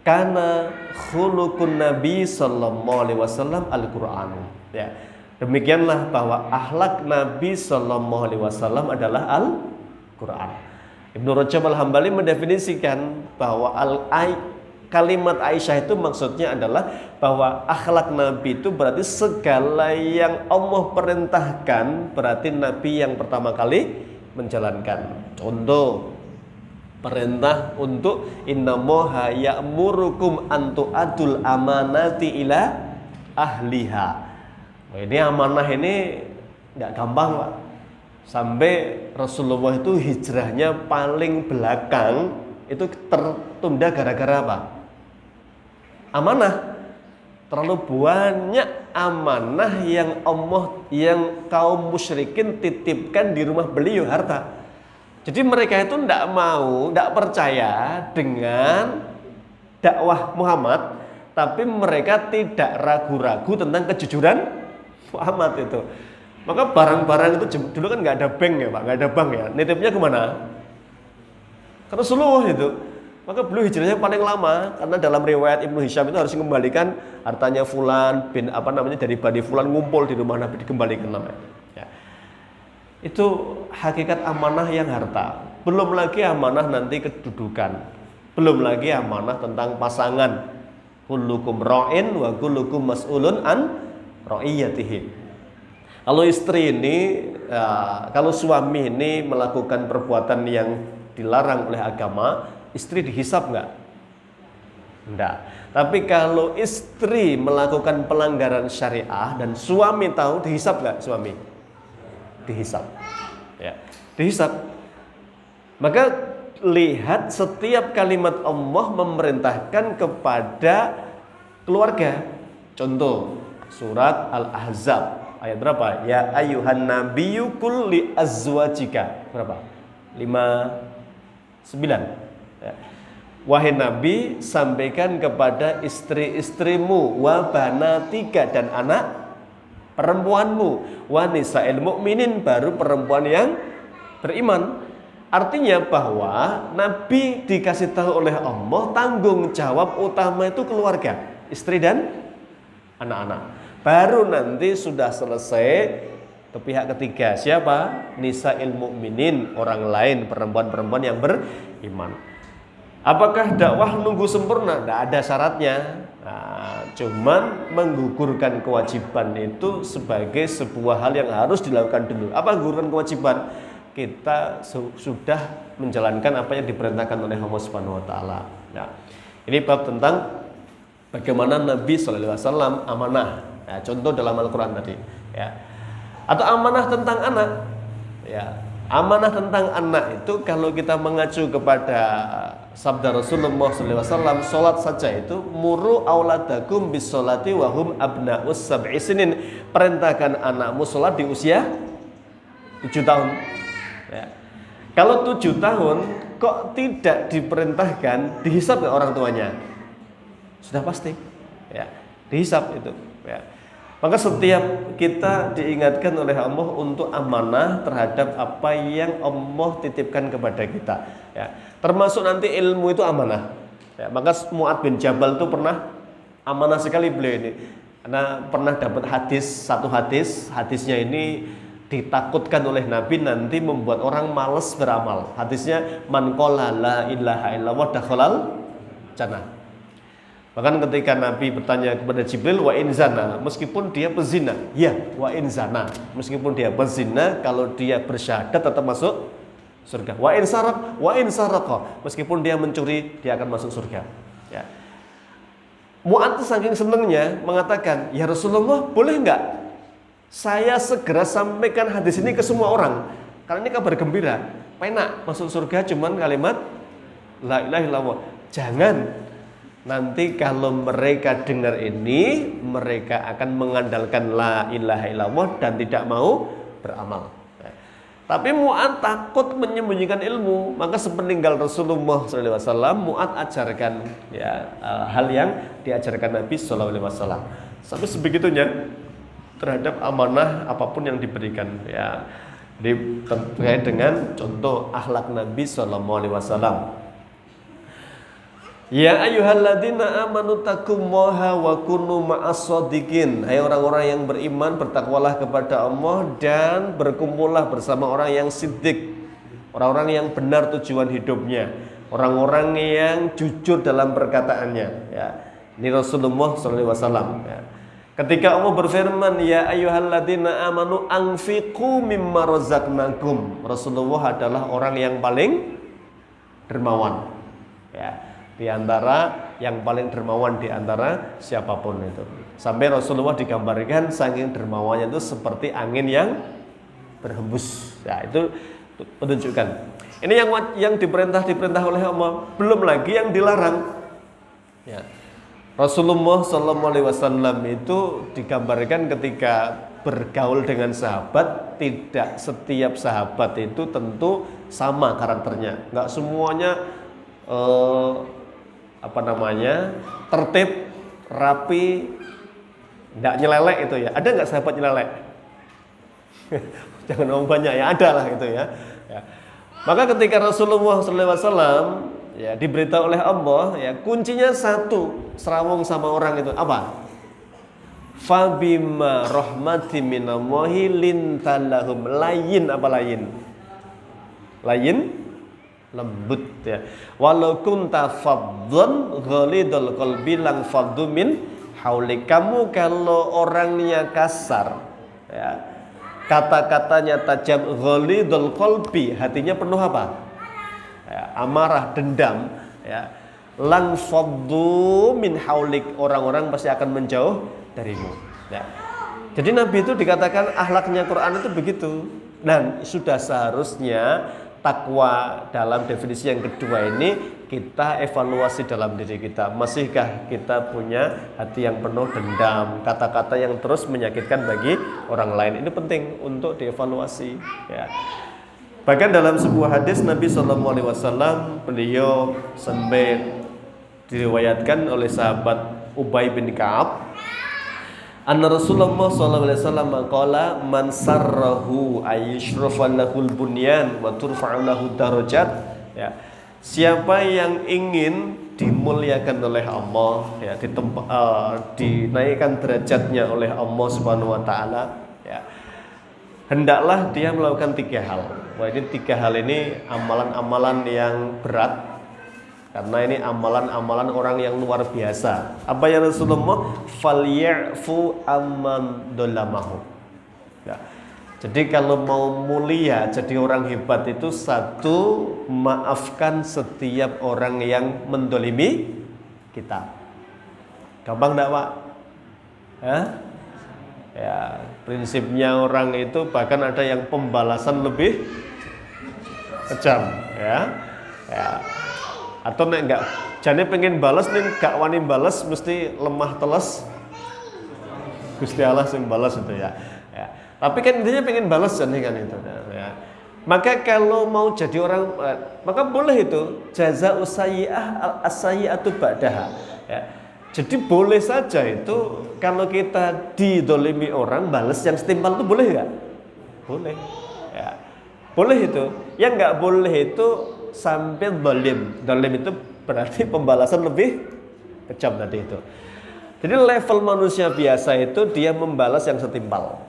Karena khuluqun Nabi sallallahu alaihi wasallam Al-Qur'an. Ya. Demikianlah bahwa akhlak Nabi sallallahu alaihi wasallam adalah Al-Qur'an. Ibnu Rajab Al-Hambali mendefinisikan bahwa kalimat Aisyah itu maksudnya adalah bahwa akhlak Nabi itu berarti segala yang Allah perintahkan, berarti Nabi yang pertama kali menjalankan. Contoh perintah untuk innallaha ya'murukum an tu'adul amanati ila ahliha. Nah, ini amanah ini enggak gampang, Pak. Sampai Rasulullah itu hijrahnya paling belakang itu tertunda gara-gara apa? Amanah. Terlalu banyak amanah yang kaum musyrikin titipkan di rumah beliau, harta. Jadi mereka itu tidak percaya dengan dakwah Muhammad, tapi mereka tidak ragu-ragu tentang kejujuran Muhammad itu. Maka barang-barang itu dulu kan nggak ada bank ya Pak, nggak ada bank ya. Nitipnya kemana? Ke Rasulullah itu. Maka beliau hijrahnya paling lama karena dalam riwayat Ibnu Hisham itu harus mengembalikan hartanya fulan bin dari Bani Fulan ngumpul di rumah Nabi dikembalikan namanya. Ya. Itu hakikat amanah yang harta. Belum lagi amanah nanti kedudukan. Belum lagi amanah tentang pasangan. Kullukum ra'in wa kullukum mas'ulun an ra'iyatihi. Kalau istri ini, kalau suami ini melakukan perbuatan yang dilarang oleh agama, istri dihisab nggak? Enggak. Tapi kalau istri melakukan pelanggaran syariah dan suami tahu, dihisab nggak suami? Dihisab. Ya, dihisab. Maka lihat setiap kalimat Allah memerintahkan kepada keluarga. Contoh surat Al-Ahzab ayat berapa? Ya ayyuhan nabiyyu qul li azwajika. Berapa? 59. Ya. Wahai Nabi, sampaikan kepada istri-istrimu, wa banatika, dan anak perempuanmu, wa nisa'il mu'minin, baru perempuan yang beriman. Artinya bahwa Nabi dikasih tahu oleh Allah tanggung jawab utama itu keluarga, istri dan anak-anak. Baru nanti sudah selesai ke pihak ketiga, siapa? Nisa'il mu'minin, orang lain, perempuan-perempuan yang beriman. Apakah dakwah nunggu sempurna? Tidak ada syaratnya. Cuman menggugurkan kewajiban itu sebagai sebuah hal yang harus dilakukan dulu. Apa gugurkan kewajiban? Kita sudah menjalankan apa yang diperintahkan oleh Allah Subhanahu wa taala. Nah, ini bab tentang bagaimana Nabi sallallahu alaihi wasallam amanah. Nah, contoh dalam Al-Qur'an tadi, ya. Atau amanah tentang anak. Ya. Amanah tentang anak itu kalau kita mengacu kepada sabda Rasulullah SAW, sholat saja itu muru auladakum bis sholati wahum abna'us sab'i sinin. Perintahkan anakmu sholat di usia 7 tahun. Ya. Kalau 7 tahun kok tidak diperintahkan, dihisab nggak orang tuanya? Sudah pasti, ya, dihisab itu. Ya. Maka setiap kita diingatkan oleh Allah untuk amanah terhadap apa yang Allah titipkan kepada kita. Ya. Termasuk nanti ilmu itu amanah. Ya. Maka Mu'adz bin Jabal itu pernah amanah sekali beliau ini. Karena pernah dapat satu hadisnya ini ditakutkan oleh Nabi nanti membuat orang malas beramal. Hadisnya man qala la ilaha illallah dakhalal jannah. Bahkan ketika Nabi bertanya kepada Jibril, wa in zana, meskipun dia pezina, ya, wa in zana, meskipun dia pezina, kalau dia bersyahadat tetap masuk surga. Wa in saraqa, meskipun dia mencuri, dia akan masuk surga. Ya. Mu'adz saking senangnya mengatakan, ya Rasulullah, boleh enggak saya segera sampaikan hadis ini ke semua orang? Karena ini kabar gembira. Penak masuk surga cuman kalimat la ilaha illallah. Jangan. Nanti kalau mereka dengar ini, mereka akan mengandalkan la ilaha illallah dan tidak mau beramal. Tapi Mu'adz takut menyembunyikan ilmu, maka sepeninggal Rasulullah SAW, Mu'adz ajarkan ya hal yang diajarkan Nabi SAW. Sampai sebegitunya terhadap amanah apapun yang diberikan, ya, terkait dengan contoh akhlak Nabi SAW. Ya ayyuhalladzina amanu taqullaha wa kunu ma'as-shadiqin. Hai orang-orang yang beriman, bertakwalah kepada Allah dan berkumpullah bersama orang yang siddiq, orang-orang yang benar tujuan hidupnya, orang-orang yang jujur dalam perkataannya. Ya. Ini Rasulullah SAW. Ya. Ketika Allah berfirman, ya ayyuhalladzina amanu anfiqu mimma razaqnakum. Rasulullah adalah orang yang paling dermawan. Ya. Di antara yang paling dermawan di antara siapapun itu. Sampai Rasulullah digambarkan saking dermawannya itu seperti angin yang berhembus. Ya, itu menunjukkan. Ini yang diperintah oleh Allah, belum lagi yang dilarang. Ya. Rasulullah SAW itu digambarkan ketika bergaul dengan sahabat, tidak setiap sahabat itu tentu sama karakternya. Nggak semuanya tertib, rapi, nggak nyelelek itu ya. Ada nggak sahabat nyelelek? Jangan ngomong banyak ya, ada lah itu ya. Maka ketika Rasulullah SAW ya diberitahu oleh Allah ya kuncinya satu, serawung sama orang itu apa? Fabima rahmati minallahi lintalahum, layin apa layin? Layin lembut ya. Walau kunta faddan ghalidul qalbi lang faddu min haulik. Kamu kalau orangnya kasar ya, kata-katanya tajam, ghalidul qalbi, hatinya penuh apa? Ya, amarah, dendam ya. Lang faddu min haulik, orang-orang pasti akan menjauh darimu ya. Jadi Nabi itu dikatakan akhlaknya Quran itu begitu. Dan sudah seharusnya takwa dalam definisi yang kedua ini kita evaluasi dalam diri kita. Masihkah kita punya hati yang penuh dendam, kata-kata yang terus menyakitkan bagi orang lain? Ini penting untuk dievaluasi ya. Bahkan dalam sebuah hadis Nabi SAW, beliau sampai diriwayatkan oleh sahabat Ubay bin Ka'ab, anna Rasulullah SAW qala man sarrahu ayyushrafan lahul bunyan wa turfa'u lahu darajat ya. Siapa yang ingin dimuliakan oleh Allah ya, dinaikkan derajatnya oleh Allah Subhanahu wa taala ya, hendaklah dia melakukan 3 hal. Wah, ini 3 hal ini amalan-amalan yang berat, karena ini amalan-amalan orang yang luar biasa. Apa yang Rasulullah falyafu amman dolamahu ya. Jadi kalau mau mulia, jadi orang hebat itu satu, maafkan setiap orang yang mendolimi kita. Gampang enggak, Pak? Ya, prinsipnya orang itu bahkan ada yang pembalasan lebih kejam ya. Atau nek enggak jane pengen balas nih gak wani balas, mesti lemah teles Gusti Allah sing balas itu ya. Tapi kan intinya pengen balas jane kan itu ya. Maka kalau mau jadi orang maka boleh itu jaza usayyi'ah as-sayyi'atu ba'daha ya. Jadi boleh saja itu kalau kita didolimi orang balas yang setimpal itu boleh enggak? Boleh ya. Boleh itu. Yang enggak boleh itu sampai dolim. Dolim itu berarti pembalasan lebih kejam tadi itu. Jadi level manusia biasa itu dia membalas yang setimpal.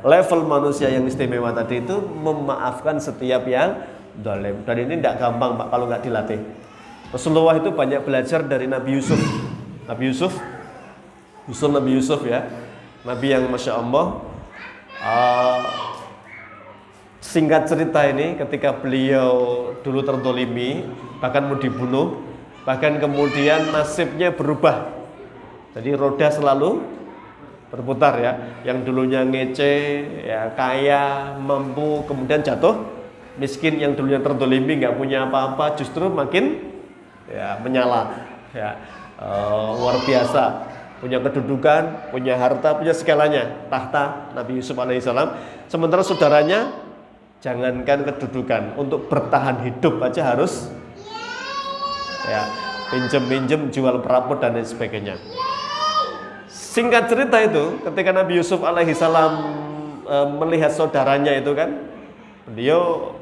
Level manusia yang istimewa tadi itu memaafkan setiap yang dolim. Dan ini tidak gampang, Pak, kalau nggak dilatih. Rasulullah itu banyak belajar dari Nabi Yusuf. Nabi Yusuf ya, Nabi yang Masya Allah. Singkat cerita ini, ketika beliau dulu terdolimi, bahkan mau dibunuh, bahkan kemudian nasibnya berubah. Jadi roda selalu berputar ya. Yang dulunya ngece, ya kaya, mampu, kemudian jatuh miskin. Yang dulunya terdolimi, nggak punya apa-apa, justru makin ya menyala. Ya, luar biasa. Punya kedudukan, punya harta, punya segalanya. Tahta Nabi Yusuf alaihissalam. Sementara saudaranya, jangankan kedudukan, untuk bertahan hidup aja harus ya pinjem-pinjem, jual perabot dan lain sebagainya. Singkat cerita itu, ketika Nabi Yusuf alaihissalam melihat saudaranya itu kan, beliau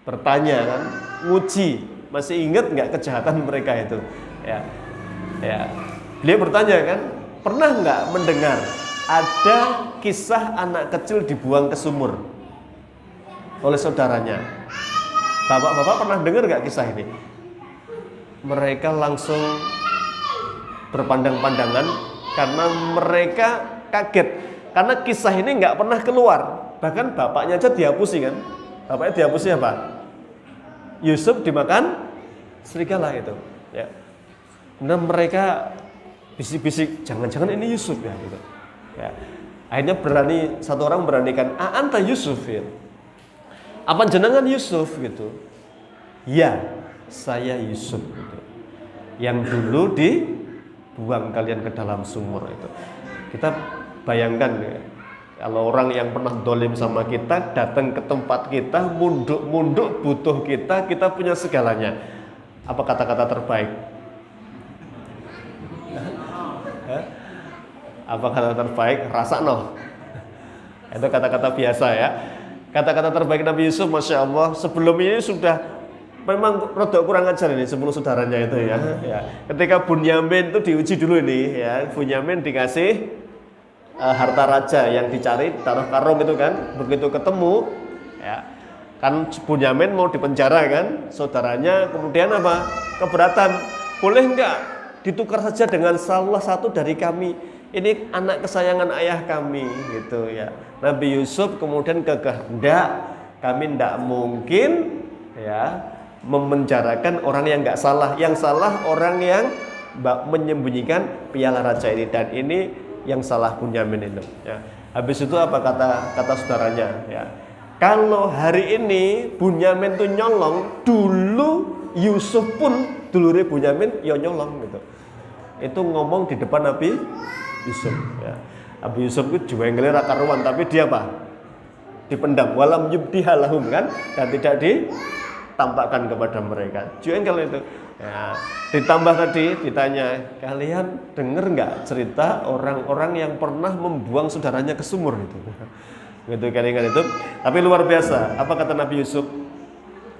bertanya kan, nguji, masih ingat nggak kejahatan mereka itu? Ya, beliau bertanya kan, pernah nggak mendengar ada kisah anak kecil dibuang ke sumur oleh saudaranya? Bapak-bapak pernah dengar nggak kisah ini? Mereka langsung berpandang-pandangan karena mereka kaget, karena kisah ini nggak pernah keluar. Bahkan bapaknya aja dihapusi kan? Bapaknya dihapusi apa? Yusuf dimakan serigala itu. Ya. Nah mereka bisik-bisik, jangan-jangan ini Yusuf ya gitu. Ya. Akhirnya satu orang beranikan, anta Yusuf ya. Apa jenengan Yusuf gitu? Ya, saya Yusuf gitu. Yang dulu dibuang kalian ke dalam sumur itu. Kita bayangkan ya, Kalau orang yang pernah dolim sama kita datang ke tempat kita, munduk-munduk butuh kita, kita punya segalanya. Apa kata-kata terbaik? Apa kata terbaik? Rasa noh. Itu kata-kata biasa ya. Kata-kata terbaik Nabi Yusuf, Masya Allah, sebelum ini sudah memang rada kurang ajar ini 10 saudaranya itu ya. Ketika Bunyamin itu diuji dulu ini ya. Bunyamin dikasih harta raja yang dicari, taruh karung itu kan. Begitu ketemu ya, kan Bunyamin mau dipenjara kan, saudaranya kemudian apa? Keberatan. Boleh enggak ditukar saja dengan salah satu dari kami, ini anak kesayangan ayah kami gitu ya. Nabi Yusuf kemudian kekeh, enggak, kami enggak mungkin ya memenjarakan orang yang enggak salah. Yang salah orang yang menyembunyikan piala raja ini, dan ini yang salah Bunyamin itu ya. Habis itu apa kata saudaranya ya, kalau hari ini Bunyamin tuh nyolong, dulu Yusuf pun dulure Bunyamin ya nyolong gitu. Itu ngomong di depan Nabi Yusuf ya. Nabi Yusuf itu juwengle ra karuan, tapi dia apa? Dipendam, walam yubdihalahum kan, dan tidak ditampakkan kepada mereka. Juwengle itu ya. Ditambah tadi ditanya, kalian dengar nggak cerita orang-orang yang pernah membuang saudaranya ke sumur gitu? Gitu kalian itu. Tapi luar biasa. Apa kata Nabi Yusuf?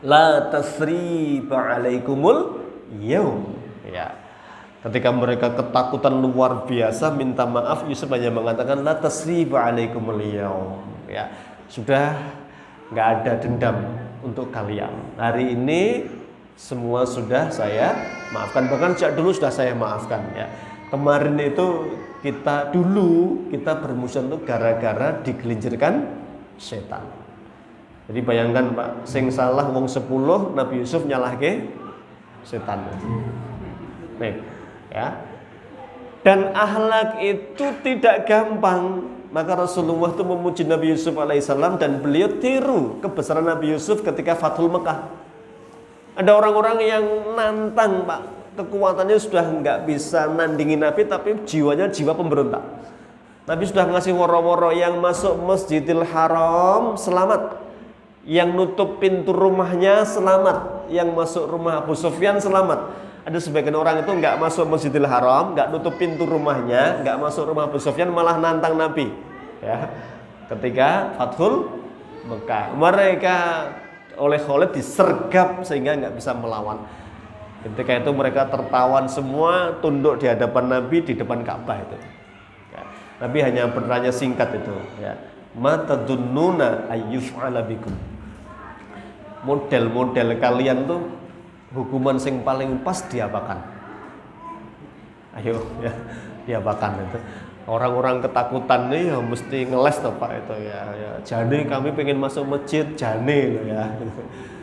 La tasriba alaikumul yaum. Ya. Ketika mereka ketakutan luar biasa minta maaf, Yusuf hanya mengatakan la tasriba alaikumul yaum. Ya. Sudah nggak ada dendam untuk kalian. Hari ini semua sudah saya maafkan, bahkan sejak dulu sudah saya maafkan ya. Kemarin itu kita bermusuhan itu gara-gara digelincirkan setan. Jadi bayangkan Pak, sing salah wong 10, Nabi Yusuf nyalahke setan. Nih, ya. Dan akhlak itu tidak gampang. Maka Rasulullah itu memuji Nabi Yusuf alaihissalam, dan beliau tiru kebesaran Nabi Yusuf ketika Fathul Mekah. Ada orang-orang yang nantang Pak, kekuatannya sudah nggak bisa nandingin Nabi, tapi jiwanya jiwa pemberontak. Nabi sudah ngasih woro-woro, yang masuk Masjidil Haram selamat, yang nutup pintu rumahnya selamat, yang masuk rumah Abu Sufyan selamat. Ada sebagian orang itu nggak masuk Masjidil Haram, nggak nutup pintu rumahnya, nggak masuk rumah Abu Sufyan, malah nantang Nabi ya. Ketika Fathul Mekah, mereka oleh Khalid disergap sehingga nggak bisa melawan. Ketika itu mereka tertawan semua, tunduk di hadapan Nabi di depan Ka'bah itu. Ya. Nabi hanya bertanya singkat itu, ya. Matadunnuna ayyuf'ala bikum. Model-model kalian tuh hukuman sing paling pas diapakan? Ayo ya, diapakan itu. Orang-orang ketakutan nih ya mesti ngeles toh Pak itu ya. Jane kami pengen masuk masjid, jane loh ya.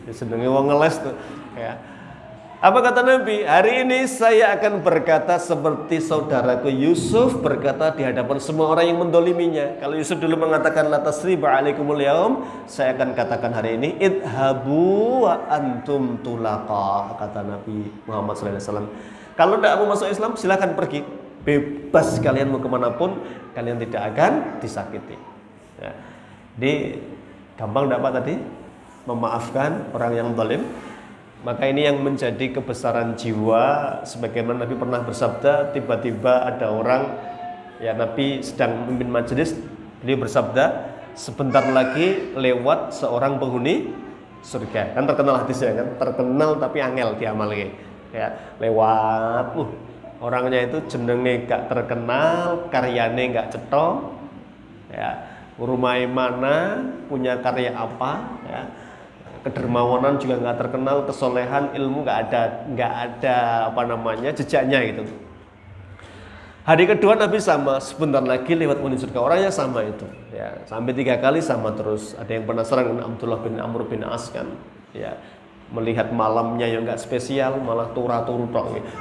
Senenge wong ngeles tuh ya. Apa kata Nabi? Hari ini saya akan berkata seperti saudaraku Yusuf berkata di hadapan semua orang yang mendoliminya. Kalau Yusuf dulu mengatakan la tasriba alaikumul yaum, saya akan katakan hari ini idhabu wa antum tulaqa, kata Nabi Muhammad SAW. Kalau tidak mau masuk Islam silahkan pergi, bebas kalian mau kemanapun, kalian tidak akan disakiti ya. Di gampang tidak Pak tadi memaafkan orang yang zalim. Maka ini yang menjadi kebesaran jiwa. Sebagaimana Nabi pernah bersabda, tiba-tiba ada orang ya, Nabi sedang memimpin majelis, beliau bersabda, sebentar lagi lewat seorang penghuni surga. Kan terkenal hadisnya kan, terkenal tapi angel diamalke ya. Lewat orangnya itu jenenge gak terkenal, karyane gak cetha ya, rumahnya mana, punya karya apa ya, kedermawanan juga nggak terkenal, kesolehan, ilmu nggak ada apa namanya jejaknya gitu. Hari kedua Nabi sama, sebentar lagi lewat penghuni surga, orangnya sama itu ya, sampai 3 kali sama terus. Ada yang penasaran dengan Abdullah bin Amr bin As kan ya, melihat malamnya yang nggak spesial, malah turu tok gitu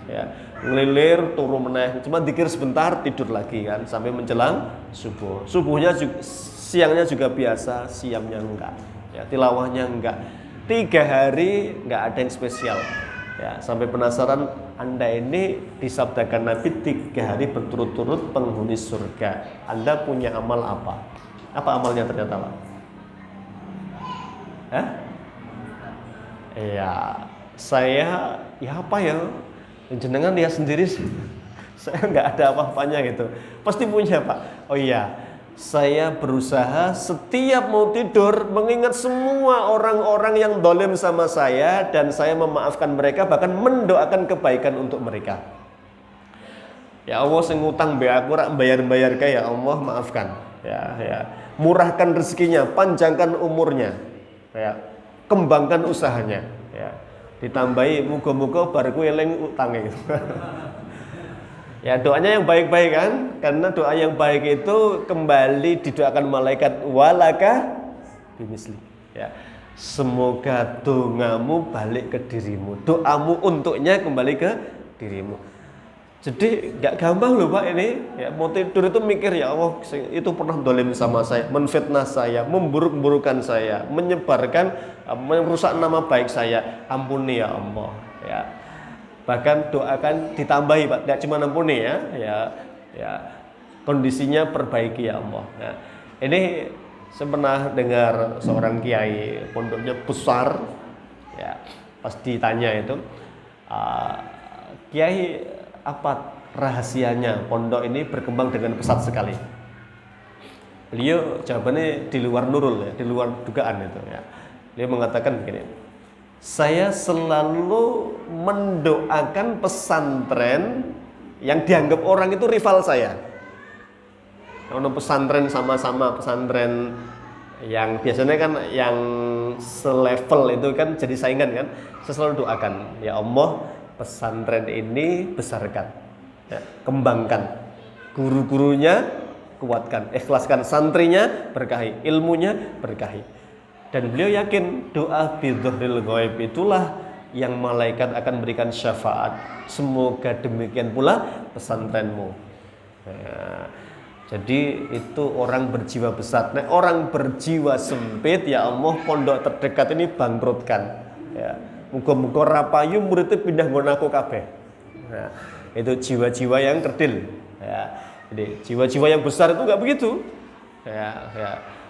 ya, ngelilir turu meneh, cuma dikir sebentar tidur lagi kan sampai menjelang subuh. Subuhnya juga, siangnya juga biasa, siangnya enggak ya, tilawahnya enggak. 3 hari enggak ada yang spesial. Ya, sampai penasaran, Anda ini disabdakan Nabi 3 hari berturut-turut penghuni surga. Anda punya amal apa? Apa amalnya ternyata, Pak? Hah? Ya, saya ya apa ya? Jenengan lihat sendiri sih. Saya nggak ada apa-apanya gitu. Pasti punya, Pak. Oh iya, saya berusaha setiap mau tidur mengingat semua orang-orang yang dolim sama saya dan saya memaafkan mereka, bahkan mendoakan kebaikan untuk mereka. Ya Allah, sing ngutang be aku rak bayar-bayar kae, ya Allah maafkan. Ya. Murahkan rezekinya, panjangkan umurnya. Ya. Kembangkan usahanya, ya. Ditambahi muga-muga bar ku eling utange gitu. Ya, doanya yang baik-baik kan, karena doa yang baik itu kembali didoakan malaikat walaka bimisli. Ya, semoga doamu balik ke dirimu, doamu untuknya kembali ke dirimu. Jadi nggak gampang loh Pak ini. Ya, mau tidur itu mikir, ya Allah itu pernah dolim sama saya, menfitnah saya, memburuk-burukan saya, menyebarkan, merusak nama baik saya. Ampuni ya Allah. Ya. Bahkan doakan ditambahi Pak, tidak cuma ampuni ya, kondisinya perbaiki ya Allah. Nah, ini saya pernah dengar seorang kiai, pondoknya besar, ya, pas ditanya itu, kiai apa rahasianya pondok ini berkembang dengan pesat sekali? Beliau jawabannya di luar nurul ya, di luar dugaan itu ya. Dia mengatakan begini, saya selalu mendoakan pesantren yang dianggap orang itu rival saya. Kalau pesantren sama-sama pesantren yang biasanya kan yang selevel itu kan jadi saingan kan. Saya selalu doakan, ya Allah pesantren ini besarkan, ya, kembangkan, guru-gurunya kuatkan, ikhlaskan, santrinya berkahi, ilmunya berkahi. Dan beliau yakin doa bidzuhril ghaib itulah yang malaikat akan berikan syafaat. Semoga demikian pula pesantrenmu. Ya, jadi itu orang berjiwa besar. Nah, orang berjiwa sempit, ya Allah pondok terdekat ini bangkrutkan. Ya, muga-muga rapayu muridnya pindah nggonaku kabeh. Nah, itu jiwa-jiwa yang kerdil. Ya, jadi jiwa-jiwa yang besar itu nggak begitu. Ya.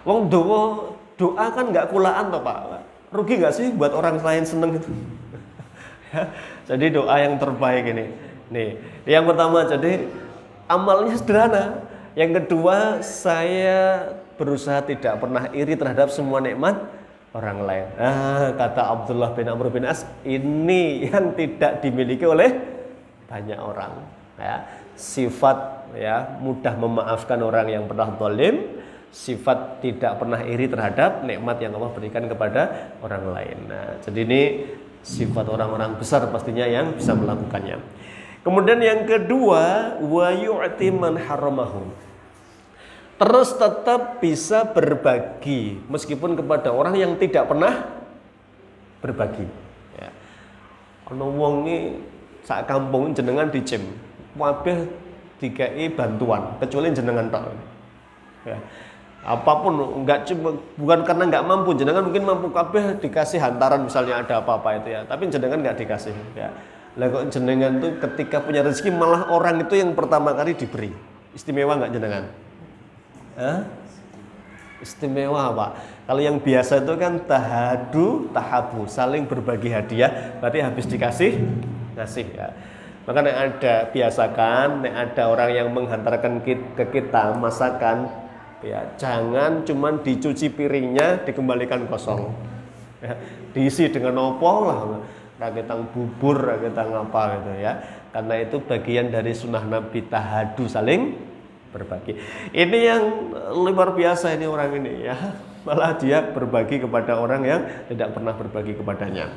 Wong doa kan nggak kulaan toh Pak, rugi nggak sih buat orang lain seneng itu? Ya, jadi doa yang terbaik ini. Nih, yang pertama jadi amalnya sederhana. Yang kedua, saya berusaha tidak pernah iri terhadap semua nikmat orang lain. Kata Abdullah bin Amr bin As, ini yang tidak dimiliki oleh banyak orang. Ya, sifat ya mudah memaafkan orang yang pernah zalim. Sifat tidak pernah iri terhadap nikmat yang Allah berikan kepada orang lain. Nah, jadi ini sifat orang-orang besar pastinya yang bisa melakukannya. Kemudian yang kedua, wa yu'ti man haramahu. Terus tetap bisa berbagi meskipun kepada orang yang tidak pernah berbagi. Ya. Ono wong iki sak kampung jenengan dicim, kabeh dikai bantuan kecuali jenengan tok. Ya. Apapun enggak cuma bukan karena enggak mampu, jenengan mungkin mampu kabeh dikasih hantaran misalnya ada apa-apa itu ya, tapi jenengan enggak dikasih ya. Lah kok jenengan tuh ketika punya rezeki malah orang itu yang pertama kali diberi. Istimewa enggak jenengan? Istimewa Pak. Kalau yang biasa itu kan tahabu, saling berbagi hadiah, berarti habis dikasih ngasih ya. Maka ada biasakan, ada orang yang menghantarkan ke kita masakan. Ya, jangan cuman dicuci piringnya dikembalikan kosong. Ya, diisi dengan opo lah, raketang bubur, raketang apa gitu ya. Karena itu bagian dari sunnah Nabi tahadu, saling berbagi. Ini yang luar biasa ini orang ini ya. Malah dia berbagi kepada orang yang tidak pernah berbagi kepadanya.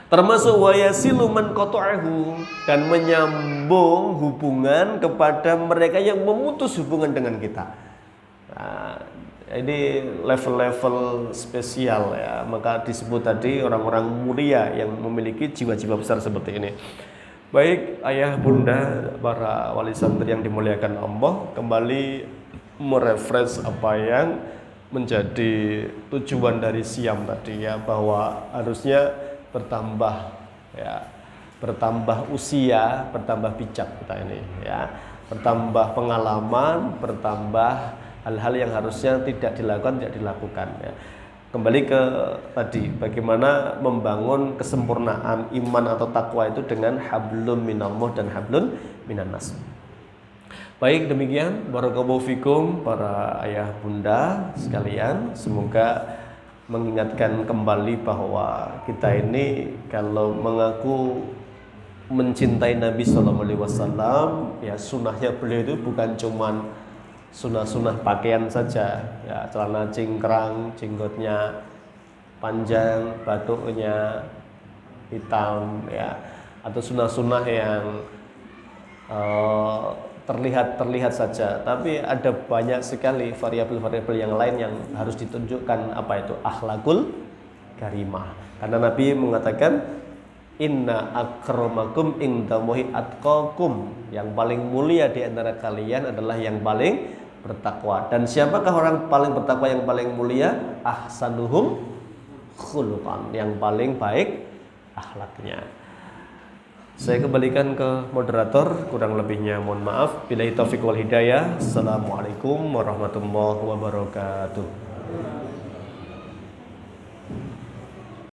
Termasuk wayasilu man qata'ahu, dan menyambung hubungan kepada mereka yang memutus hubungan dengan kita. Nah, ini level-level spesial ya, maka disebut tadi orang-orang mulia yang memiliki jiwa-jiwa besar seperti ini. Baik ayah bunda para wali santri yang dimuliakan Allah, kembali merefresh apa yang menjadi tujuan dari siam tadi ya, bahwa harusnya bertambah ya. Bertambah usia, bertambah bijak kita ini, ya. Bertambah pengalaman, bertambah hal-hal yang harusnya tidak dilakukan, tidak dilakukan, ya. Kembali ke tadi, bagaimana membangun kesempurnaan iman atau takwa itu dengan hablum minallah dan hablun minannas. Baik, demikian barakallahu fikum para ayah bunda sekalian, semoga mengingatkan kembali bahwa kita ini kalau mengaku mencintai Nabi SAW, ya sunnahnya beliau itu bukan cuman sunnah-sunnah pakaian saja, ya celana cingkrang, jenggotnya panjang, batuknya hitam, ya, atau sunnah-sunnah yang terlihat saja, tapi ada banyak sekali variabel-variabel yang lain yang harus ditunjukkan, apa itu akhlakul karimah. Karena Nabi mengatakan inna akramakum indallahi atqakum, yang paling mulia di antara kalian adalah yang paling bertakwa. Dan siapakah orang paling bertakwa yang paling mulia? Ahsanuhum khuluqan, yang paling baik akhlaknya. Saya kembalikan ke moderator, kurang lebihnya mohon maaf. Billahi taufiq wal hidayah. Assalamualaikum warahmatullahi wabarakatuh.